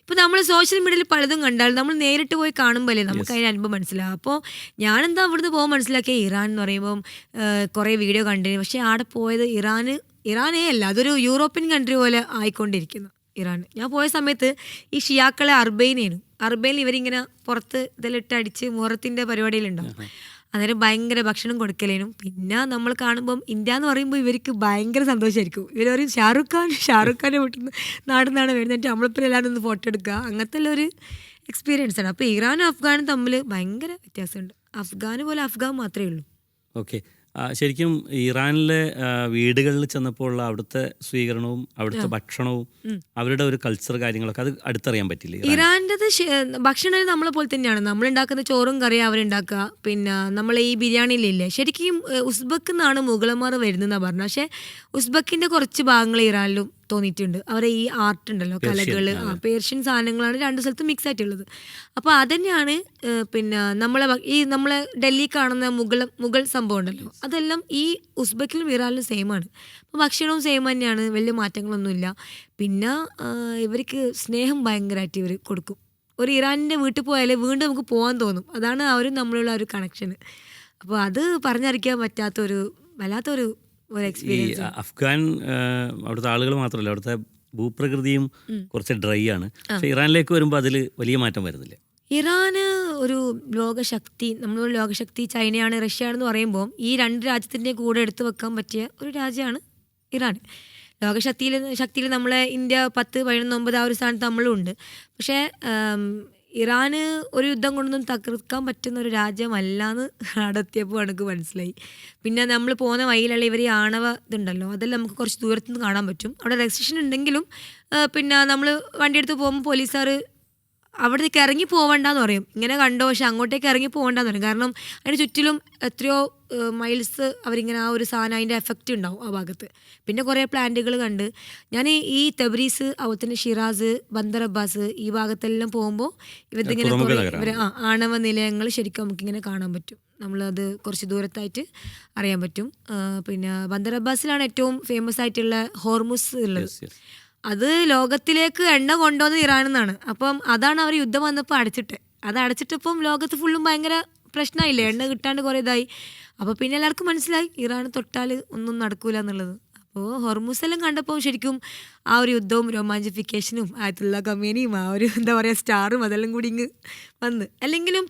ഇപ്പോൾ നമ്മൾ സോഷ്യൽ മീഡിയയിൽ പലതും കണ്ടാൽ നമ്മൾ നേരിട്ട് പോയി കാണുമ്പോഴേ നമുക്ക് അതിൻ്റെ അനുഭവം മനസ്സിലാവും. അപ്പോൾ ഞാനെന്താ ഇവിടുന്ന് പോകാൻ മനസ്സിലാക്കിയ ഇറാൻ എന്ന് പറയുമ്പം കുറേ വീഡിയോ കണ്ടിരുന്നു. പക്ഷേ അവിടെ പോയത് ഇറാനേ അല്ല, അതൊരു യൂറോപ്യൻ കൺട്രി പോലെ ആയിക്കൊണ്ടിരിക്കുന്നു ഇറാൻ. ഞാൻ പോയ സമയത്ത് ഈ ഷിയാക്കളെ അർബൈനിൽ ഇവരിങ്ങനെ പുറത്ത് ഇതെല്ലാം അടിച്ച് മുഹറത്തിൻ്റെ പരിപാടിയിലുണ്ടാവും. അന്നേരം ഭയങ്കര ഭക്ഷണം കൊടുക്കലേനും. പിന്നെ നമ്മൾ കാണുമ്പം ഇന്ത്യ എന്ന് പറയുമ്പോൾ ഇവർക്ക് ഭയങ്കര സന്തോഷമായിരിക്കും. ഇവർ പറയും ഷാറുഖ് ഖാൻ്റെ വീട്ടിൽ നാടുന്നാണ് വരുന്നത്, നമ്മളിപ്പോൾ എല്ലാവരും ഒന്ന് ഫോട്ടോ എടുക്കുക, അങ്ങനത്തെ ഉള്ള ഒരു എക്സ്പീരിയൻസ് ആണ്. അപ്പോൾ ഇറാനും അഫ്ഗാനും തമ്മിൽ ഭയങ്കര വ്യത്യാസമുണ്ട്. അഫ്ഗാന് പോലെ അഫ്ഗാൻ മാത്രമേ ഉള്ളൂ. ഓക്കെ, ശരിക്കും ഇറാനിലെ വീടുകളിൽ ചെന്നപ്പോൾ ഉള്ള അവിടുത്തെ സ്വീകരണവും അവിടുത്തെ ഭക്ഷണവും അവരുടെ ഒരു കൾച്ചർ കാര്യങ്ങളൊക്കെ അത് അടുത്തറിയാൻ പറ്റില്ല. ഇറാൻ്റെത് ഭക്ഷണം നമ്മളെ പോലെ തന്നെയാണ്. നമ്മളുണ്ടാക്കുന്ന ചോറും കറിയും അവരുണ്ടാക്കുക. പിന്നെ നമ്മൾ ഈ ബിരിയാണിയിലില്ലേ, ശരിക്കും ഉസ്ബെക്ക് നിന്നാണ് മുഗളന്മാർ വരുന്നതെന്നാണ് പറഞ്ഞത്. പക്ഷേ ഉസ്ബെക്കിൻ്റെ കുറച്ച് ഭാഗങ്ങൾ ഇറാനിലും തോന്നിയിട്ടുണ്ട്. അവരെ ഈ ആർട്ട് ഉണ്ടല്ലോ, കലകൾ, പേർഷ്യൻ സാധനങ്ങളാണ് രണ്ട് സ്ഥലത്തും മിക്സ് ആയിട്ടുള്ളത്. അപ്പോൾ അതന്നെയാണ് പിന്നെ നമ്മളെ ഡൽഹി കാണുന്ന മുഗൾ സംഭവം ഉണ്ടല്ലോ, അതെല്ലാം ഈ ഉസ്ബെക്കിലും ഇറാനിലും സെയിമാണ്. അപ്പോൾ ഭക്ഷണവും സെയിം തന്നെയാണ്, വലിയ മാറ്റങ്ങളൊന്നുമില്ല. പിന്നെ ഇവർക്ക് സ്നേഹം ഭയങ്കരമായിട്ട് ഇവർ കൊടുക്കും. ഒരു ഇറാനിൻ്റെ വീട്ടിൽ പോയാൽ വീണ്ടും നമുക്ക് പോകാൻ തോന്നും. അതാണ് അവരും നമ്മളുള്ള ഒരു കണക്ഷന്. അപ്പോൾ അത് പറഞ്ഞറിയിക്കാൻ പറ്റാത്തൊരു വല്ലാത്തൊരു ഈ അഫ്ഗാൻ അവിടുത്തെ ആളുകൾ മാത്രമല്ല, അവിടുത്തെ ഭൂപ്രകൃതിയും കുറച്ച് ഡ്രൈ ആണ്. പക്ഷേ ഇറാനിലേക്ക് വരുമ്പോൾ അതിൽ വലിയ മാറ്റം വരുന്നില്ല. ഇറാന് ഒരു ലോകശക്തി, നമ്മളൊരു ലോകശക്തി ചൈനയാണ് റഷ്യയാണെന്ന് പറയുമ്പോൾ ഈ രണ്ട് രാജ്യത്തിൻ്റെ കൂടെ എടുത്തു വെക്കാൻ പറ്റിയ ഒരു രാജ്യമാണ് ഇറാൻ. ശക്തിയിൽ നമ്മളെ ഇന്ത്യ 10, 11, 9 ആ ഒരു സ്ഥാനത്ത് നമ്മളും ഉണ്ട്. പക്ഷേ ഇറാന് ഒരു യുദ്ധം കൊണ്ടൊന്നും തകർക്കാൻ പറ്റുന്ന ഒരു രാജ്യമല്ലാന്ന് നടത്തിയപ്പോൾ എനിക്ക് മനസ്സിലായി. പിന്നെ നമ്മൾ പോകുന്ന വഴിയിലുള്ള ഇവർ ആണവ ഇതുണ്ടല്ലോ, അതെല്ലാം നമുക്ക് കുറച്ച് ദൂരത്തുനിന്ന് കാണാൻ പറ്റും. അവിടെ റെസ്ട്രിക്ഷൻ ഉണ്ടെങ്കിലും പിന്നെ നമ്മൾ വണ്ടിയെടുത്ത് പോകുമ്പോൾ പോലീസുകാർ അവിടേക്ക് ഇറങ്ങി പോകണ്ടെന്ന് പറയും. ഇങ്ങനെ കണ്ടോ, പക്ഷെ അങ്ങോട്ടേക്ക് ഇറങ്ങി പോകണ്ടെന്ന് പറയും. കാരണം അതിന് ചുറ്റിലും എത്രയോ മൈൽസ് അവരിങ്ങനെ ആ ഒരു സാധനം അതിൻ്റെ എഫക്റ്റ് ഉണ്ടാവും ആ ഭാഗത്ത്. പിന്നെ കുറേ പ്ലാന്റുകൾ കണ്ട് ഞാൻ ഈ തെബ്രീസ്, അതുപോലെ തന്നെ ഷിറാസ്, ബന്ദർ അബ്ബാസ് ഈ ഭാഗത്തെല്ലാം പോകുമ്പോൾ ഇവരിങ്ങനെ കുറേ ആണവ നിലയങ്ങൾ ശരിക്കും നമുക്കിങ്ങനെ കാണാൻ പറ്റും. നമ്മളത് കുറച്ച് ദൂരത്തായിട്ട് അറിയാൻ പറ്റും. പിന്നെ ബന്ദർ അബ്ബാസിലാണ് ഏറ്റവും ഫേമസ് ആയിട്ടുള്ള ഹോർമുസ് ഉള്ളത്. അത് ലോകത്തിലേക്ക് എണ്ണ കൊണ്ടുവന്നത് ഇറാനെന്നാണ്. അപ്പം അതാണ് അവർ യുദ്ധം വന്നപ്പോൾ അത് അടച്ചിട്ടിപ്പം ലോകത്ത് ഫുള്ളും ഭയങ്കര പ്രശ്നമായില്ലേ, എണ്ണ കിട്ടാണ്ട് കുറേ ഇതായി. അപ്പോൾ പിന്നെ എല്ലാവർക്കും മനസ്സിലായി ഇറാൻ തൊട്ടാൽ ഒന്നും നടക്കൂല എന്നുള്ളത്. അപ്പോൾ ഹോർമുസെല്ലാം കണ്ടപ്പോൾ ശരിക്കും ആ ഒരു യുദ്ധവും രോമാഞ്ചിഫിക്കേഷനും ആയത്തുള്ള കമ്പനിയും ആ ഒരു എന്താ പറയുക സ്റ്റാറും അതെല്ലാം കൂടി ഇങ്ങ് വന്ന്. അല്ലെങ്കിലും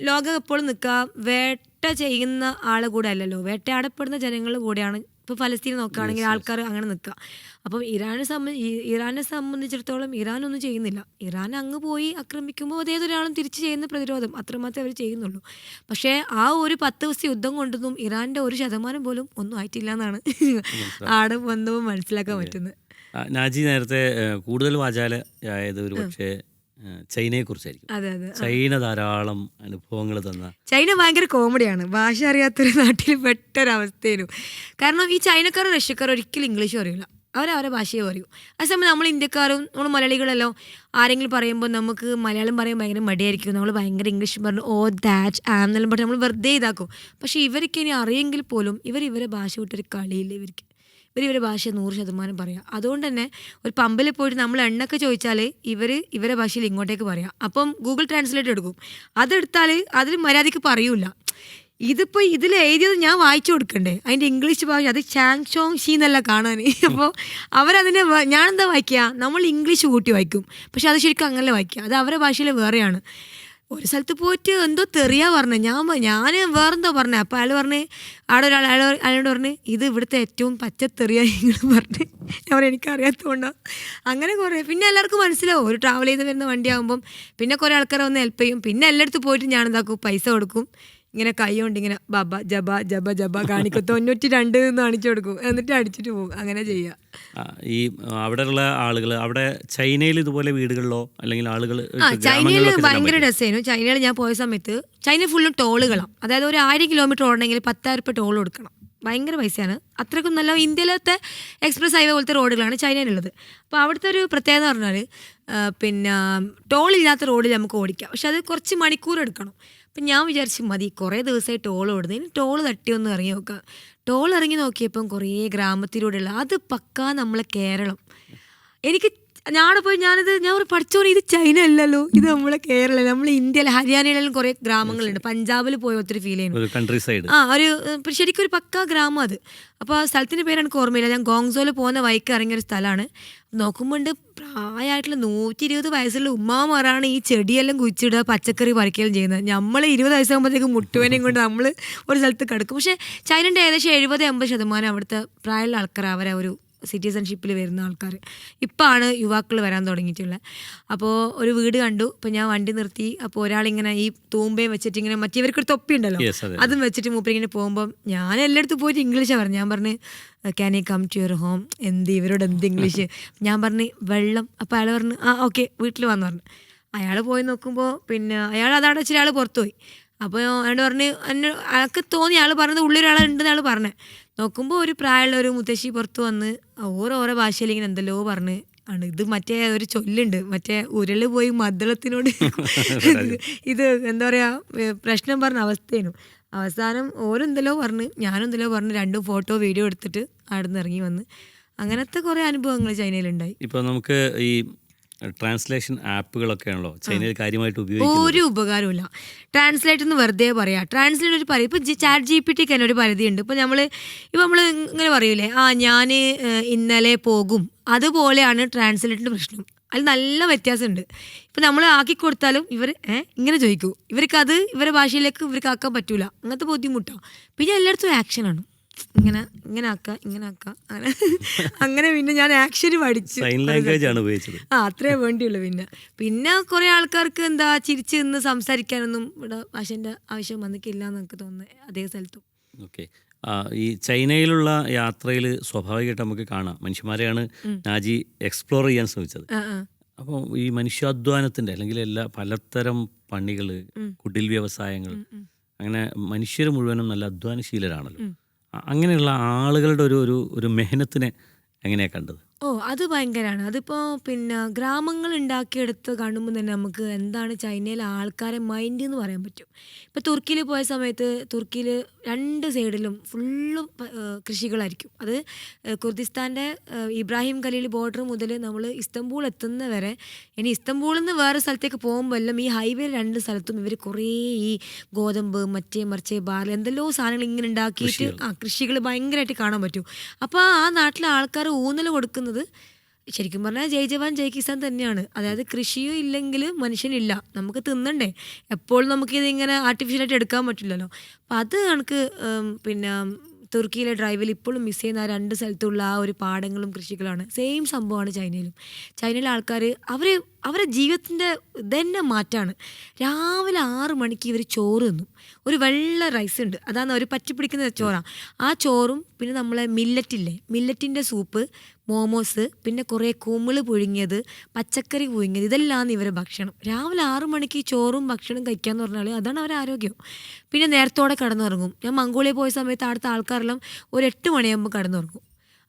ലോകം എപ്പോഴും നിൽക്കുക വേട്ട ചെയ്യുന്ന ആളെ കൂടെ അല്ലല്ലോ, വേട്ടയാടപ്പെടുന്ന ജനങ്ങളുടെ കൂടെയാണ്. ഇപ്പോൾ ഫലസ്തീൻ നോക്കുകയാണെങ്കിൽ ആൾക്കാർ അങ്ങനെ നിൽക്കുക. അപ്പം ഇറാനെ സംബന്ധിച്ചിടത്തോളം ഇറാനൊന്നും ചെയ്യുന്നില്ല. ഇറാൻ അങ്ങ് പോയി ആക്രമിക്കുമ്പോൾ അതേതൊരാളും തിരിച്ച് ചെയ്യുന്ന പ്രതിരോധം അത്രമാത്രമേ അവർ ചെയ്യുന്നുള്ളൂ. പക്ഷേ ആ ഒരു 10 ദിവസത്തെ യുദ്ധം കൊണ്ടൊന്നും ഇറാൻ്റെ 1% പോലും ഒന്നും ആയിട്ടില്ല എന്നാണ് ആടെ വന്നപ്പോൾ മനസ്സിലാക്കാൻ പറ്റുന്നത്. നാജി നേരത്തെ കൂടുതൽ വാചാലയായത് ഒരു പക്ഷേ ചൈനയെ കുറിച്ചായിരിക്കും. ചൈന ധാരാളം അനുഭവങ്ങൾ തന്ന ചൈന ഭയങ്കര കോമഡിയാണ്. ഭാഷ അറിയാത്തൊരു നാട്ടിൽ പെട്ടൊരവസ്ഥയിലും. കാരണം ഈ ചൈനക്കാരും റഷ്യക്കാരും ഒരിക്കലും ഇംഗ്ലീഷ് അറിയില്ല, അവരവരെ ഭാഷയെ പറയൂ. അതേസമയം നമ്മൾ ഇന്ത്യക്കാരും നമ്മൾ മലയാളികളല്ലോ ആരെങ്കിലും പറയുമ്പോൾ നമുക്ക് മലയാളം പറയാൻ ഭയങ്കര മടിയായിരിക്കും. നമ്മൾ ഭയങ്കര ഇംഗ്ലീഷ് പറഞ്ഞു ദാറ്റ് എന്നെല്ലാം പറഞ്ഞ് നമ്മൾ വെറുതെ ഇതാക്കും. പക്ഷേ ഇവർക്ക് ഇനി അറിയെങ്കിൽ പോലും ഇവരെ ഭാഷ വിട്ടൊരു കളിയില്ല. ഇവരെ ഭാഷ 100% പറയാം. അതുകൊണ്ട് തന്നെ ഒരു പമ്പിൽ പോയിട്ട് നമ്മൾ എണ്ണൊക്കെ ചോദിച്ചാൽ ഇവരെ ഭാഷയിൽ ഇങ്ങോട്ടേക്ക് പറയാം. അപ്പം ഗൂഗിൾ ട്രാൻസ്ലേറ്റ് എടുക്കും, അതെടുത്താൽ അതിൽ മര്യാദയ്ക്ക് പറയൂല. ഇതിപ്പോൾ ഇതിൽ എഴുതിയത് ഞാൻ വായിച്ചു കൊടുക്കണ്ടേ, അതിൻ്റെ ഇംഗ്ലീഷ് ഭാഷ അത് ചാങ് ചോങ് ഷീ എന്നല്ല കാണാൻ. അപ്പോൾ അവരതിനെ ഞാനെന്താ വായിക്കുക, നമ്മൾ ഇംഗ്ലീഷ് കൂട്ടി വായിക്കും, പക്ഷെ അത് ശരിക്കും അങ്ങനെ വായിക്കുക, അത് അവരുടെ ഭാഷയിൽ വേറെയാണ്. ഒരു സ്ഥലത്ത് പോയിട്ട് എന്തോ തെറിയാ പറഞ്ഞത്, ഞാൻ വേറെന്തോ പറഞ്ഞത്. അപ്പോൾ അയാൾ പറഞ്ഞ് അവിടെ ഒരാൾ അയാളോട് പറഞ്ഞ് ഇത് ഇവിടുത്തെ ഏറ്റവും പച്ചത്തെറിയാ നിങ്ങൾ പറഞ്ഞ്. ഞാൻ എനിക്കറിയാത്തതുകൊണ്ടോ അങ്ങനെ കുറേ. പിന്നെ എല്ലാവർക്കും മനസ്സിലാവും, ഒരു ട്രാവൽ ചെയ്ത് വരുന്ന വണ്ടിയാകുമ്പം. പിന്നെ കുറേ ആൾക്കാരെ ഒന്ന് ഹെൽപ്പ് ചെയ്യും. പിന്നെ എല്ലായിടത്തും പോയിട്ട് ഞാൻ എന്താക്കും, പൈസ കൊടുക്കും, ഇങ്ങനെ കൈ കൊണ്ട് ഇങ്ങനെ ബബ ജബ ജബ ജബ കാണിക്കും, 92 എന്ന് കാണിച്ചു കൊടുക്കും, എന്നിട്ട് അടിച്ചിട്ട് പോകും. അങ്ങനെ ചെയ്യുക. ഈ അവിടെയുള്ള ആളുകൾ, അവിടെ ചൈനയിൽ ഇതുപോലെ വീടുകളിലോ അല്ലെങ്കിൽ ആളുകൾ ചൈനയിൽ ഭയങ്കര രസമായിരുന്നു. ചൈനയിൽ ഞാൻ പോയ സമയത്ത് ചൈന ഫുള്ളും ടോളുകളാണ്. അതായത് ഒരു 1000 കിലോമീറ്റർ ഓടണമെങ്കിൽ 10,000 രൂപ ടോൾ കൊടുക്കണം. ഭയങ്കര പൈസയാണ്. അത്രയ്ക്കും നല്ല ഇന്ത്യയിലത്തെ എക്സ്പ്രസ് ഹൈവേ പോലത്തെ റോഡുകളാണ് ചൈനയിലുള്ളത്. അപ്പോൾ അവിടുത്തെ ഒരു പ്രത്യേകത എന്ന് പറഞ്ഞാൽ പിന്നെ ടോളില്ലാത്ത റോഡിൽ നമുക്ക് ഓടിക്കാം, പക്ഷെ അത് കുറച്ച് മണിക്കൂർ എടുക്കണം. അപ്പം ഞാൻ വിചാരിച്ചു മതി, കുറേ ദിവസമായി ടോൾ ഓടുന്നതിന് ടോൾ തട്ടി ഒന്ന് ഇറങ്ങി നോക്കാം. ടോൾ ഇറങ്ങി നോക്കിയപ്പം കുറേ ഗ്രാമത്തിലൂടെയുള്ള, അത് പക്കാ നമ്മളെ കേരളം. എനിക്ക് ഞാടെ പോയി ഞാൻ പഠിച്ചോളൂ, ഇത് ചൈന അല്ലല്ലോ, ഇത് നമ്മളെ കേരളം, നമ്മൾ ഇന്ത്യയിലെ ഹരിയാനയിലെല്ലാം കുറേ ഗ്രാമങ്ങളുണ്ട്. പഞ്ചാബിൽ പോയ ഒത്തിരി ഫീൽ ചെയ്യുന്നു. ഒരു ശരിക്കും ഒരു പക്കാ ഗ്രാമം അത്. അപ്പോൾ ആ സ്ഥലത്തിൻ്റെ പേര് എനിക്ക് ഓർമ്മയില്ല. ഞാൻ ഗോങ്സോയിൽ പോകുന്ന വഴിക്ക് ഇറങ്ങിയൊരു സ്ഥലമാണ്. നോക്കുമ്പോണ്ട് പ്രായമായിട്ടുള്ള 120 വയസ്സുള്ള ഉമ്മാമാരാണ് ഈ ചെടിയെല്ലാം കുഴിച്ചിടുക, പച്ചക്കറി പറിക്കുകയും ചെയ്യുന്നത്. നമ്മൾ 20 വയസ്സാകുമ്പോഴത്തേക്കും മുട്ടുവേനയും കൊണ്ട് നമ്മൾ ഒരു സ്ഥലത്ത് കിടക്കും. പക്ഷേ ചൈനൻ്റെ ഏകദേശം 70-80% അവിടുത്തെ പ്രായമുള്ള ആൾക്കാർ, അവരെ ഒരു സിറ്റിസൺഷിപ്പിൽ വരുന്ന ആൾക്കാർ. ഇപ്പോഴാണ് യുവാക്കൾ വരാൻ തുടങ്ങിയിട്ടുള്ളത്. അപ്പോൾ ഒരു വീട് കണ്ടു. അപ്പോൾ ഞാൻ വണ്ടി നിർത്തി. അപ്പോൾ ഒരാളിങ്ങനെ ഈ തൂമ്പയും വെച്ചിട്ട് ഇങ്ങനെ, മറ്റേവർക്കൊരു തൊപ്പി ഉണ്ടല്ലോ, അതും വെച്ചിട്ട് മൂപ്പരിങ്ങനെ പോകുമ്പം ഞാൻ എല്ലായിടത്തും പോയിട്ട് ഇംഗ്ലീഷാണ് പറഞ്ഞു. ഞാൻ പറഞ്ഞ് can I come to your home, ഇവരോട് എന്ത് ഇംഗ്ലീഷ്. ഞാൻ പറഞ്ഞ് വെള്ളം. അപ്പോൾ അയാൾ പറഞ്ഞു ഓക്കെ വീട്ടിൽ വന്നു പറഞ്ഞു. അയാൾ പോയി നോക്കുമ്പോൾ പിന്നെ അയാൾ അതവിടെ വെച്ചിട്ട് അയാൾ പുറത്തു പോയി. അപ്പോൾ അയാൾ പറഞ്ഞ് അയാൾക്ക് തോന്നി അയാൾ പറഞ്ഞത് ഉള്ളിലൊരാളുണ്ടെന്ന് അയാൾ പറഞ്ഞത്. നോക്കുമ്പോൾ ഒരു പ്രായമുള്ള ഒരു മുത്തശ്ശി പുറത്ത് വന്ന് ഓരോ ഭാഷയിൽ ഇങ്ങനെ എന്തെല്ലോ പറഞ്ഞ് ആണ്. ഇത് മറ്റേ ഒരു ചൊല്ലുണ്ട്, മറ്റേ ഉരുള് പോയി മദ്ദളത്തിനോട് ഇത് എന്താ പറയുക പ്രശ്നം പറഞ്ഞ അവസ്ഥയാണ്. അവസാനം ഓരെന്തെല്ലോ പറഞ്ഞ് ഞാനും എന്തെല്ലോ പറഞ്ഞ്, രണ്ടും ഫോട്ടോ വീഡിയോ എടുത്തിട്ട് അവിടെ നിന്ന് ഇറങ്ങി വന്ന്. അങ്ങനത്തെ കുറേ അനുഭവങ്ങൾ ചൈനയിലുണ്ടായി. ഇപ്പോൾ നമുക്ക് ഈ ട്രാൻസ്ലേഷൻ ആപ്പുകളൊക്കെ ആണല്ലോ ചൈനയിൽ കാര്യമായിട്ട് ഉപയോഗിക്കുന്നത്. ഒരു ഉപകാരമില്ല. ട്രാൻസ്ലേറ്റ് എന്ന് വെറുതെ പറയാം. ട്രാൻസ്ലേറ്റ് ഒരു പരിധി, ഇപ്പോൾ ചാറ്റ് GPT തന്നെ ഒരു പരിധിയുണ്ട്. ഇപ്പോൾ നമ്മൾ ഇങ്ങനെ പറയൂലേ, ഞാൻ ഇന്നലെ പോകും, അതുപോലെയാണ് ട്രാൻസ്ലേറ്റിൻ്റെ പ്രശ്നം. അതിൽ നല്ല വ്യത്യാസമുണ്ട്. ഇപ്പം നമ്മൾ ആക്കി കൊടുത്താലും ഇവർ ഇങ്ങനെ ചോദിക്കൂ, ഇവർക്കത് ഇവരുടെ ഭാഷയിലേക്ക് ഇവർക്ക് ആക്കാൻ പറ്റൂല. അങ്ങനത്തെ ബുദ്ധിമുട്ടാണ്. പിന്നെ എല്ലായിടത്തും ആക്ഷനാണ്, ഇങ്ങനെ ആക്കുക അങ്ങനെ പിന്നെ ഞാൻ ആക്ഷൻ പഠിച്ചു. അത്രേ വേണ്ടിയുള്ളൂ. പിന്നെ കുറെ ആൾക്കാർക്ക് എന്താ ചിരിച്ച് നിന്ന് സംസാരിക്കാനൊന്നും ഇവിടെ ഭാഷേൻ്റെ ആവശ്യം വന്നിട്ടില്ല എന്ന് എനിക്ക് തോന്നുന്നത് അതേ സ്ഥലത്തും. ഓക്കെ. ഈ ചൈനയിലുള്ള യാത്രയിൽ സ്വാഭാവികമായിട്ട് നമുക്ക് കാണാം മനുഷ്യന്മാരെയാണ് നാജി എക്സ്പ്ലോർ ചെയ്യാൻ ശ്രമിച്ചത്. അപ്പോൾ ഈ മനുഷ്യാധ്വാനത്തിൻ്റെ അല്ലെങ്കിൽ പലതരം പണികൾ, കുടിൽ വ്യവസായങ്ങൾ, അങ്ങനെ മനുഷ്യർ മുഴുവനും നല്ല അധ്വാനശീലരാണല്ലോ. അങ്ങനെയുള്ള ആളുകളുടെ ഒരു മെഹനത്തിനെ എങ്ങനെയാണ് കണ്ടത്? അത് ഭയങ്കരമാണ്. അതിപ്പോൾ പിന്നെ ഗ്രാമങ്ങൾ ഉണ്ടാക്കിയെടുത്ത് കാണുമ്പോൾ തന്നെ നമുക്ക് എന്താണ് ചൈനയിലെ ആൾക്കാരെ മൈൻഡ് എന്ന് പറയാൻ പറ്റും. ഇപ്പോൾ തുർക്കിയിൽ പോയ സമയത്ത് തുർക്കിയിൽ 2 സൈഡിലും ഫുള്ളും കൃഷികളായിരിക്കും. അത് കുർദിസ്ഥാൻ്റെ ഇബ്രാഹിം ഖലീൽ ബോർഡർ മുതൽ നമ്മൾ ഇസ്തംബൂൾ എത്തുന്ന വരെ. ഇനി ഇസ്തംബൂളിൽ നിന്ന് വേറെ സ്ഥലത്തേക്ക് പോകുമ്പോൾ എല്ലാം ഈ ഹൈവേ 2 സ്ഥലത്തും ഇവർ കുറേ ഈ ഗോതമ്പ് മറിച്ച് ബാർലി എന്തെല്ലോ സാധനങ്ങൾ ഇങ്ങനെ ഉണ്ടാക്കിയിട്ട് കൃഷികൾ ഭയങ്കരമായിട്ട് കാണാൻ പറ്റും. അപ്പോൾ ആ നാട്ടിലെ ആൾക്കാർ ഊന്നൽ കൊടുക്കുന്നത് ശരിക്കും പറഞ്ഞാൽ ജയ് ജവാൻ ജയ് കിസാൻ തന്നെയാണ്. അതായത് കൃഷിയും ഇല്ലെങ്കിൽ മനുഷ്യനില്ല, നമുക്ക് തിന്നണ്ടേ. എപ്പോഴും നമുക്കിതിങ്ങനെ ആർട്ടിഫിഷ്യലായിട്ട് എടുക്കാൻ പറ്റില്ലല്ലോ. അപ്പം അത് കണക്ക് പിന്നെ തുർക്കിയിലെ ഡ്രൈവിൽ ഇപ്പോഴും മിസ് ചെയ്യുന്ന 2 സ്ഥലത്തുള്ള ആ ഒരു പാടങ്ങളും കൃഷികളാണ്. സെയിം സംഭവമാണ് ചൈനയിലും. ചൈനയിലെ ആൾക്കാർ അവരെ ജീവിതത്തിൻ്റെ തന്നെ മാറ്റാണ്. രാവിലെ 6 മണിക്ക് ഇവർ ചോറ് തിന്നും. ഒരു വെള്ള റൈസ് ഉണ്ട്, അതാണ് അവർ പറ്റിപ്പിടിക്കുന്ന ചോറാണ്. ആ ചോറും പിന്നെ നമ്മളെ മില്ലറ്റിൻ്റെ സൂപ്പ്, മോമോസ്, പിന്നെ കുറേ കുമിള് പുഴുങ്ങിയത്, പച്ചക്കറി പുഴുങ്ങിയത്, ഇതെല്ലാം ഇവരെ ഭക്ഷണം. രാവിലെ 6 മണിക്ക് ചോറും ഭക്ഷണം കഴിക്കാമെന്ന് പറഞ്ഞാൽ അതാണ് അവരുടെ ആരോഗ്യം. പിന്നെ നേരത്തോടെ കിടന്നുറങ്ങും. ഞാൻ മംഗോളിയ പോയ സമയത്ത് അവിടുത്തെ ആൾക്കാരെല്ലാം ഒരു 8 മണിയാകുമ്പോൾ കിടന്നുറങ്ങും.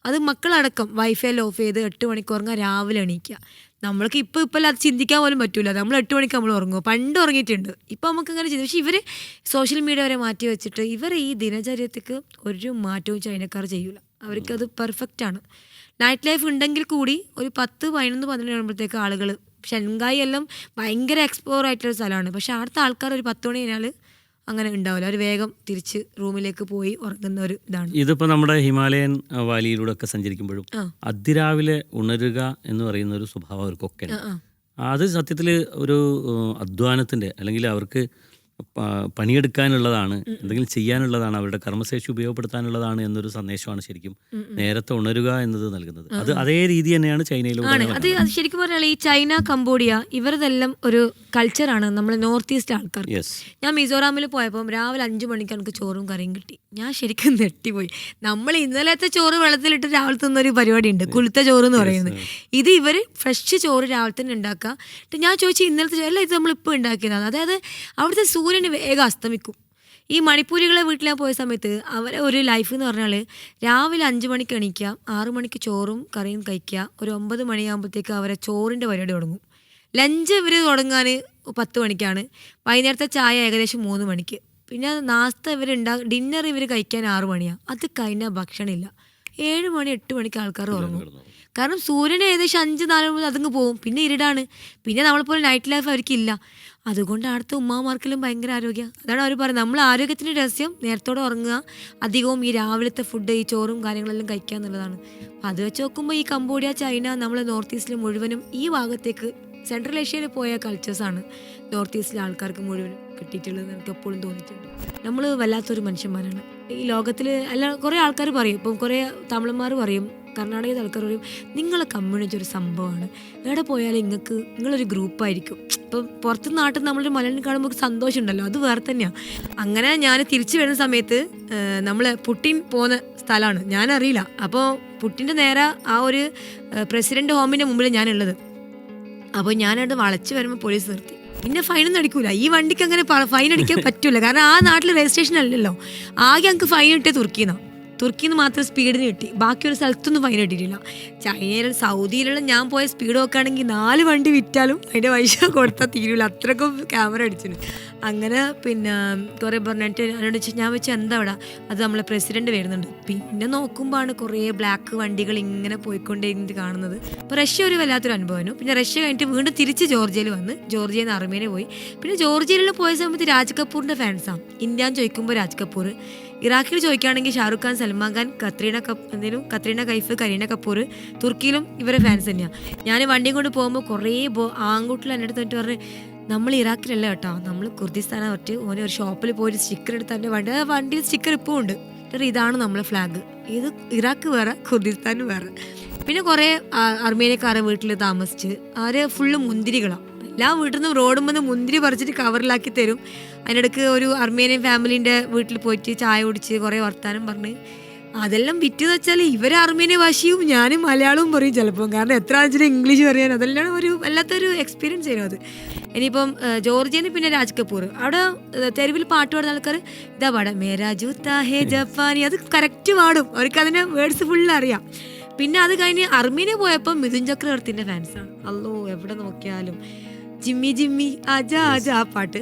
അത് മക്കളടക്കം വൈഫൈ ഓഫ് ചെയ്ത് 8 മണിക്ക് ഉറങ്ങുക, രാവിലെ എണീക്കുക. നമ്മൾക്ക് ഇപ്പോൾ അത് ചിന്തിക്കാൻ പോലും പറ്റൂല. നമ്മൾ 8 മണിക്ക് നമ്മൾ ഉറങ്ങും, പണ്ട് ഉറങ്ങിയിട്ടുണ്ട്. ഇപ്പോൾ നമുക്ക് അങ്ങനെ ചെയ്തു. പക്ഷേ ഇവർ സോഷ്യൽ മീഡിയ വരെ മാറ്റി വെച്ചിട്ട് ഇവർ ഈ ദിനചര്യത്തേക്ക് ഒരു മാറ്റവും ചൈനക്കാർ ചെയ്യൂല. അവർക്കത് പെർഫെക്റ്റ് ആണ്. നൈറ്റ് ലൈഫ് ഉണ്ടെങ്കിൽ കൂടി ഒരു 10, 11, 12 ആകുമ്പോഴത്തേക്ക് ആളുകൾ, ഷെൻഗായി എല്ലാം ഭയങ്കര എക്സ്പ്ലോർ ആയിട്ടുള്ള സ്ഥലമാണ്. പക്ഷെ അവിടുത്തെ ആൾക്കാർ ഒരു 10 മണി കഴിഞ്ഞാൽ അങ്ങനെ ഉണ്ടാവില്ല. അവർ വേഗം തിരിച്ച് റൂമിലേക്ക് പോയി ഉറങ്ങുന്ന ഒരു ഇതാണ്. ഇതിപ്പോൾ നമ്മുടെ ഹിമാലയൻ വാലിയിലൂടെ ഒക്കെ സഞ്ചരിക്കുമ്പോഴും അതിരാവിലെ ഉണരുക എന്ന് പറയുന്ന ഒരു സ്വഭാവം അവർക്കൊക്കെ ഉണ്ട്. അത് സത്യത്തിൽ ഒരു അധ്വാനത്തിൻ്റെ അല്ലെങ്കിൽ അവർക്ക് പണിയെടുക്കാനുള്ളതാണ്, എന്തെങ്കിലും ചെയ്യാനുള്ളതാണ്, അവരുടെ കർമ്മശേഷി ഉപയോഗപ്പെടുത്താനുള്ളതാണ് എന്നൊരു സന്ദേശമാണ് ശരിക്കും നേരത്തെ ഉണരുക എന്നത് നൽകുന്നത്. അത് അതേ രീതി തന്നെയാണ് ചൈനയിലും. അത് ശരിക്കും പറഞ്ഞാൽ ഈ ചൈന, കംബോഡിയ ഇവരതെല്ലാം ഒരു കൾച്ചറാണ് നമ്മൾ നോർത്ത് ഈസ്റ്റ് ആൾക്കാർ. ഞാൻ മിസോറാമിൽ പോയപ്പോൾ രാവിലെ 5 മണിക്ക് എനിക്ക് ചോറും കറിയും കിട്ടി. ഞാൻ ശരിക്കും നെട്ടിപ്പോയി. നമ്മൾ ഇന്നലത്തെ ചോറ് വെള്ളത്തിലിട്ട് രാവിലെ തിന്നൊരു പരിപാടി ഉണ്ട്, കുളുത്ത ചോറ് എന്ന് പറയുന്നത്. ഇത് ഇവർ ഫ്രഷ് ചോറ് രാവിലെ തന്നെ ഉണ്ടാക്കുക. ഞാൻ ചോദിച്ചു ഇന്നലത്തെ ചോറ് അല്ല, ഇത് നമ്മളിപ്പോൾ ഉണ്ടാക്കിയതാണ്. അതായത് അവിടുത്തെ സൂര്യന് വേഗം അസ്തമിക്കും. ഈ മണിപ്പൂരികളെ വീട്ടിൽ പോയ സമയത്ത് അവരെ ഒരു ലൈഫ് എന്ന് പറഞ്ഞാൽ രാവിലെ 5 മണിക്ക് എണീക്കുക, 6 മണിക്ക് ചോറും കറിയും കഴിക്കുക, ഒരു 9 മണിയാകുമ്പോഴത്തേക്ക് അവരെ ചോറിൻ്റെ പരിപാടി തുടങ്ങും. ലഞ്ച് ഇവർ തുടങ്ങാൻ 10 മണിക്കാണ്, വൈകുന്നേരത്തെ ചായ ഏകദേശം 3 മണിക്ക്, പിന്നെ നാസ്ത ഡിന്നർ ഇവർ കഴിക്കാൻ 6 മണിയാണ്. അത് കഴിഞ്ഞാൽ ഭക്ഷണമില്ല. 7 മണി 8 മണിക്ക് ആൾക്കാർ ഉറങ്ങും. കാരണം സൂര്യൻ ഏകദേശം 5-4 അതങ്ങ് പോകും, പിന്നെ ഇരുടാണ്. പിന്നെ നമ്മളെപ്പോലെ നൈറ്റ് ലൈഫ് അവർക്കില്ല. അതുകൊണ്ട് അവിടുത്തെ ഉമ്മാമാർക്കെല്ലാം ഭയങ്കര ആരോഗ്യം. അതാണ് അവർ പറയുന്നത്, നമ്മൾ ആരോഗ്യത്തിൻ്റെ രഹസ്യം നേരത്തോടെ ഉറങ്ങുക, അധികവും ഈ രാവിലത്തെ ഫുഡ്, ഈ ചോറും കാര്യങ്ങളെല്ലാം കഴിക്കുക എന്നുള്ളതാണ്. അത് വെച്ച് നോക്കുമ്പോൾ ഈ കംബോഡിയ, ചൈന, നമ്മൾ നോർത്ത് ഈസ്റ്റിൽ മുഴുവനും ഈ ഭാഗത്തേക്ക് സെൻട്രൽ ഏഷ്യയിൽ പോയ കൾച്ചേഴ്സാണ് നോർത്ത് ഈസ്റ്റിലെ ആൾക്കാർക്ക് മുഴുവനും കിട്ടിയിട്ടുള്ളത്. എനിക്ക് എപ്പോഴും തോന്നിയിട്ടുണ്ട് നമ്മൾ വല്ലാത്തൊരു മനുഷ്യന്മാരാണ് ഈ ലോകത്തിൽ. അല്ല, കുറേ ആൾക്കാർ പറയും, ഇപ്പം കുറേ തമിഴന്മാർ പറയും, കർണാടകയിലെ ആൾക്കാർ പറയും, നിങ്ങളെ കമ്മ്യൂണിറ്റി ഒരു സംഭവമാണ്, എവിടെ പോയാലും നിങ്ങളൊരു ഗ്രൂപ്പായിരിക്കും. ഇപ്പം പുറത്ത് നാട്ടിൽ നമ്മളൊരു മലയാളം കാണുമ്പോൾ സന്തോഷമുണ്ടല്ലോ, അത് വേറെ തന്നെയാണ്. അങ്ങനെ ഞാൻ തിരിച്ചു വരുന്ന സമയത്ത് നമ്മൾ പുട്ടിൻ പോകുന്ന സ്ഥലമാണ്, ഞാനറിയില്ല. അപ്പോൾ പുട്ടിൻ്റെ നേരെ ആ ഒരു പ്രസിഡന്റ് ഹോമിൻ്റെ മുമ്പിൽ ഞാനുള്ളത്. അപ്പോൾ ഞാനവിടെ വളച്ച് വരുമ്പോൾ പോലീസ് നിർത്തി. പിന്നെ ഫൈനൊന്നും അടിക്കൂല, ഈ വണ്ടിക്ക് അങ്ങനെ ഫൈൻ അടിക്കാൻ പറ്റൂല, കാരണം ആ നാട്ടിൽ രജിസ്ട്രേഷൻ അല്ലല്ലോ. ആകെ ഞങ്ങൾക്ക് ഫൈൻ കിട്ടിയ തുർക്കിന്ന് മാത്രം സ്പീഡിന് കിട്ടി, ബാക്കി ഒരു സ്ഥലത്തൊന്നും ഫൈൻ കിട്ടിയിട്ടില്ല. ചൈനയിലും സൗദിയിലുള്ള ഞാൻ പോയ സ്പീഡ് നോക്കുകയാണെങ്കിൽ 4 വണ്ടി വിറ്റാലും അതിൻ്റെ പൈസ കൊടുത്താൽ തീരില്ല, അത്രക്കും ക്യാമറ അടിച്ചിന്. അങ്ങനെ പിന്നെ കുറേ പറഞ്ഞിട്ട് എന്നോട് ഞാൻ വെച്ചാൽ എന്താ അവിടെ, അത് നമ്മളെ പ്രസിഡന്റ് വരുന്നുണ്ട്. പിന്നെ നോക്കുമ്പോഴാണ് കുറേ ബ്ലാക്ക് വണ്ടികൾ ഇങ്ങനെ പോയിക്കൊണ്ടേയിരുന്നിട്ട് കാണുന്നത്. അപ്പോൾ റഷ്യ ഒരു വല്ലാത്തൊരു അനുഭവമായിരുന്നു. പിന്നെ റഷ്യ കഴിഞ്ഞിട്ട് വീണ്ടും തിരിച്ച് ജോർജിയയിൽ വന്ന്, ജോർജിയയിൽ നിന്ന് അർമേനിയ പോയി. പിന്നെ ജോർജിയയിൽ പോയ സമയത്ത് രാജ് കപൂറിൻ്റെ ഫാൻസാണ്. ഇന്ത്യ ചോദിക്കുമ്പോൾ രാജ് കപൂർ, ഇറാഖിൽ ചോദിക്കുകയാണെങ്കിൽ ഷാറുഖ് ഖാൻ, സൽമാൻ ഖാൻ, കത്രീന കൈഫ്, കരീന കപൂർ. തുർക്കിയിലും ഇവരെ ഫാൻസ് തന്നെയാണ്. ഞാൻ വണ്ടിയും കൊണ്ട് പോകുമ്പോൾ കുറേ ആൺകുട്ടികൾ എൻ്റെ അടുത്ത് പറഞ്ഞ്, നമ്മൾ ഇറാഖിലല്ല കേട്ടോ, നമ്മൾ കുർദിസ്ഥാനാണ്. പറ്റി ഓനെ ഒരു ഷോപ്പിൽ പോയി സ്റ്റിക്കർ എടുത്ത് എൻ്റെ വണ്ടിയിൽ സ്റ്റിക്കർ ഇപ്പോൾ ഉണ്ട്. ഇതാണ് നമ്മളെ ഫ്ലാഗ്. ഇത് ഇറാഖ് വേറെ, കുർദിസ്ഥാൻ വേറെ. പിന്നെ കുറേ അർമേനിയക്കാരെ വീട്ടിൽ താമസിച്ച് അവര് ഫുള്ള് മുന്തിരികളാണ്. എല്ലാ വീട്ടിൽ നിന്നും റോഡും വന്ന് മുന്തിരി പറിച്ചിട്ട് കവറിലാക്കി തരും. അതിനിടയ്ക്ക് ഒരു അർമേനിയൻ ഫാമിലീൻ്റെ വീട്ടിൽ പോയിട്ട് ചായ കുടിച്ച് കുറേ വർത്താനം പറഞ്ഞ് അതെല്ലാം വിറ്റെന്ന് വെച്ചാൽ ഇവർ അർമേനിയ ഭാഷയും ഞാനും മലയാളവും പറയും ചിലപ്പോൾ, കാരണം എത്ര ആഴ്ച ഇംഗ്ലീഷ് പറയാൻ. അതെല്ലാം ഒരു വല്ലാത്തൊരു എക്സ്പീരിയൻസ് ആയിരുന്നു അത്. ഇനിയിപ്പം ജോർജിയന് പിന്നെ രാജ് കപൂർ, അവിടെ തെരുവിൽ പാട്ട് പാടുന്ന ആൾക്കാർ ഇതാ പാടാം, മേരാ ജൂത്താ ഹേ ജപ്പാനി, അത് കറക്റ്റ് പാടും, അവർക്ക് അതിൻ്റെ വേർഡ്സ് ഫുള്ള് അറിയാം. പിന്നെ അത് കഴിഞ്ഞ് അർമേനിയ പോയപ്പോൾ മിഥുൻ ചക്രവർത്തിൻ്റെ ഫാൻസാണ്. അല്ലോ, എവിടെ നോക്കിയാലും ജിമ്മി ജിമ്മി ആജാ ആജാ ആ പാട്ട്.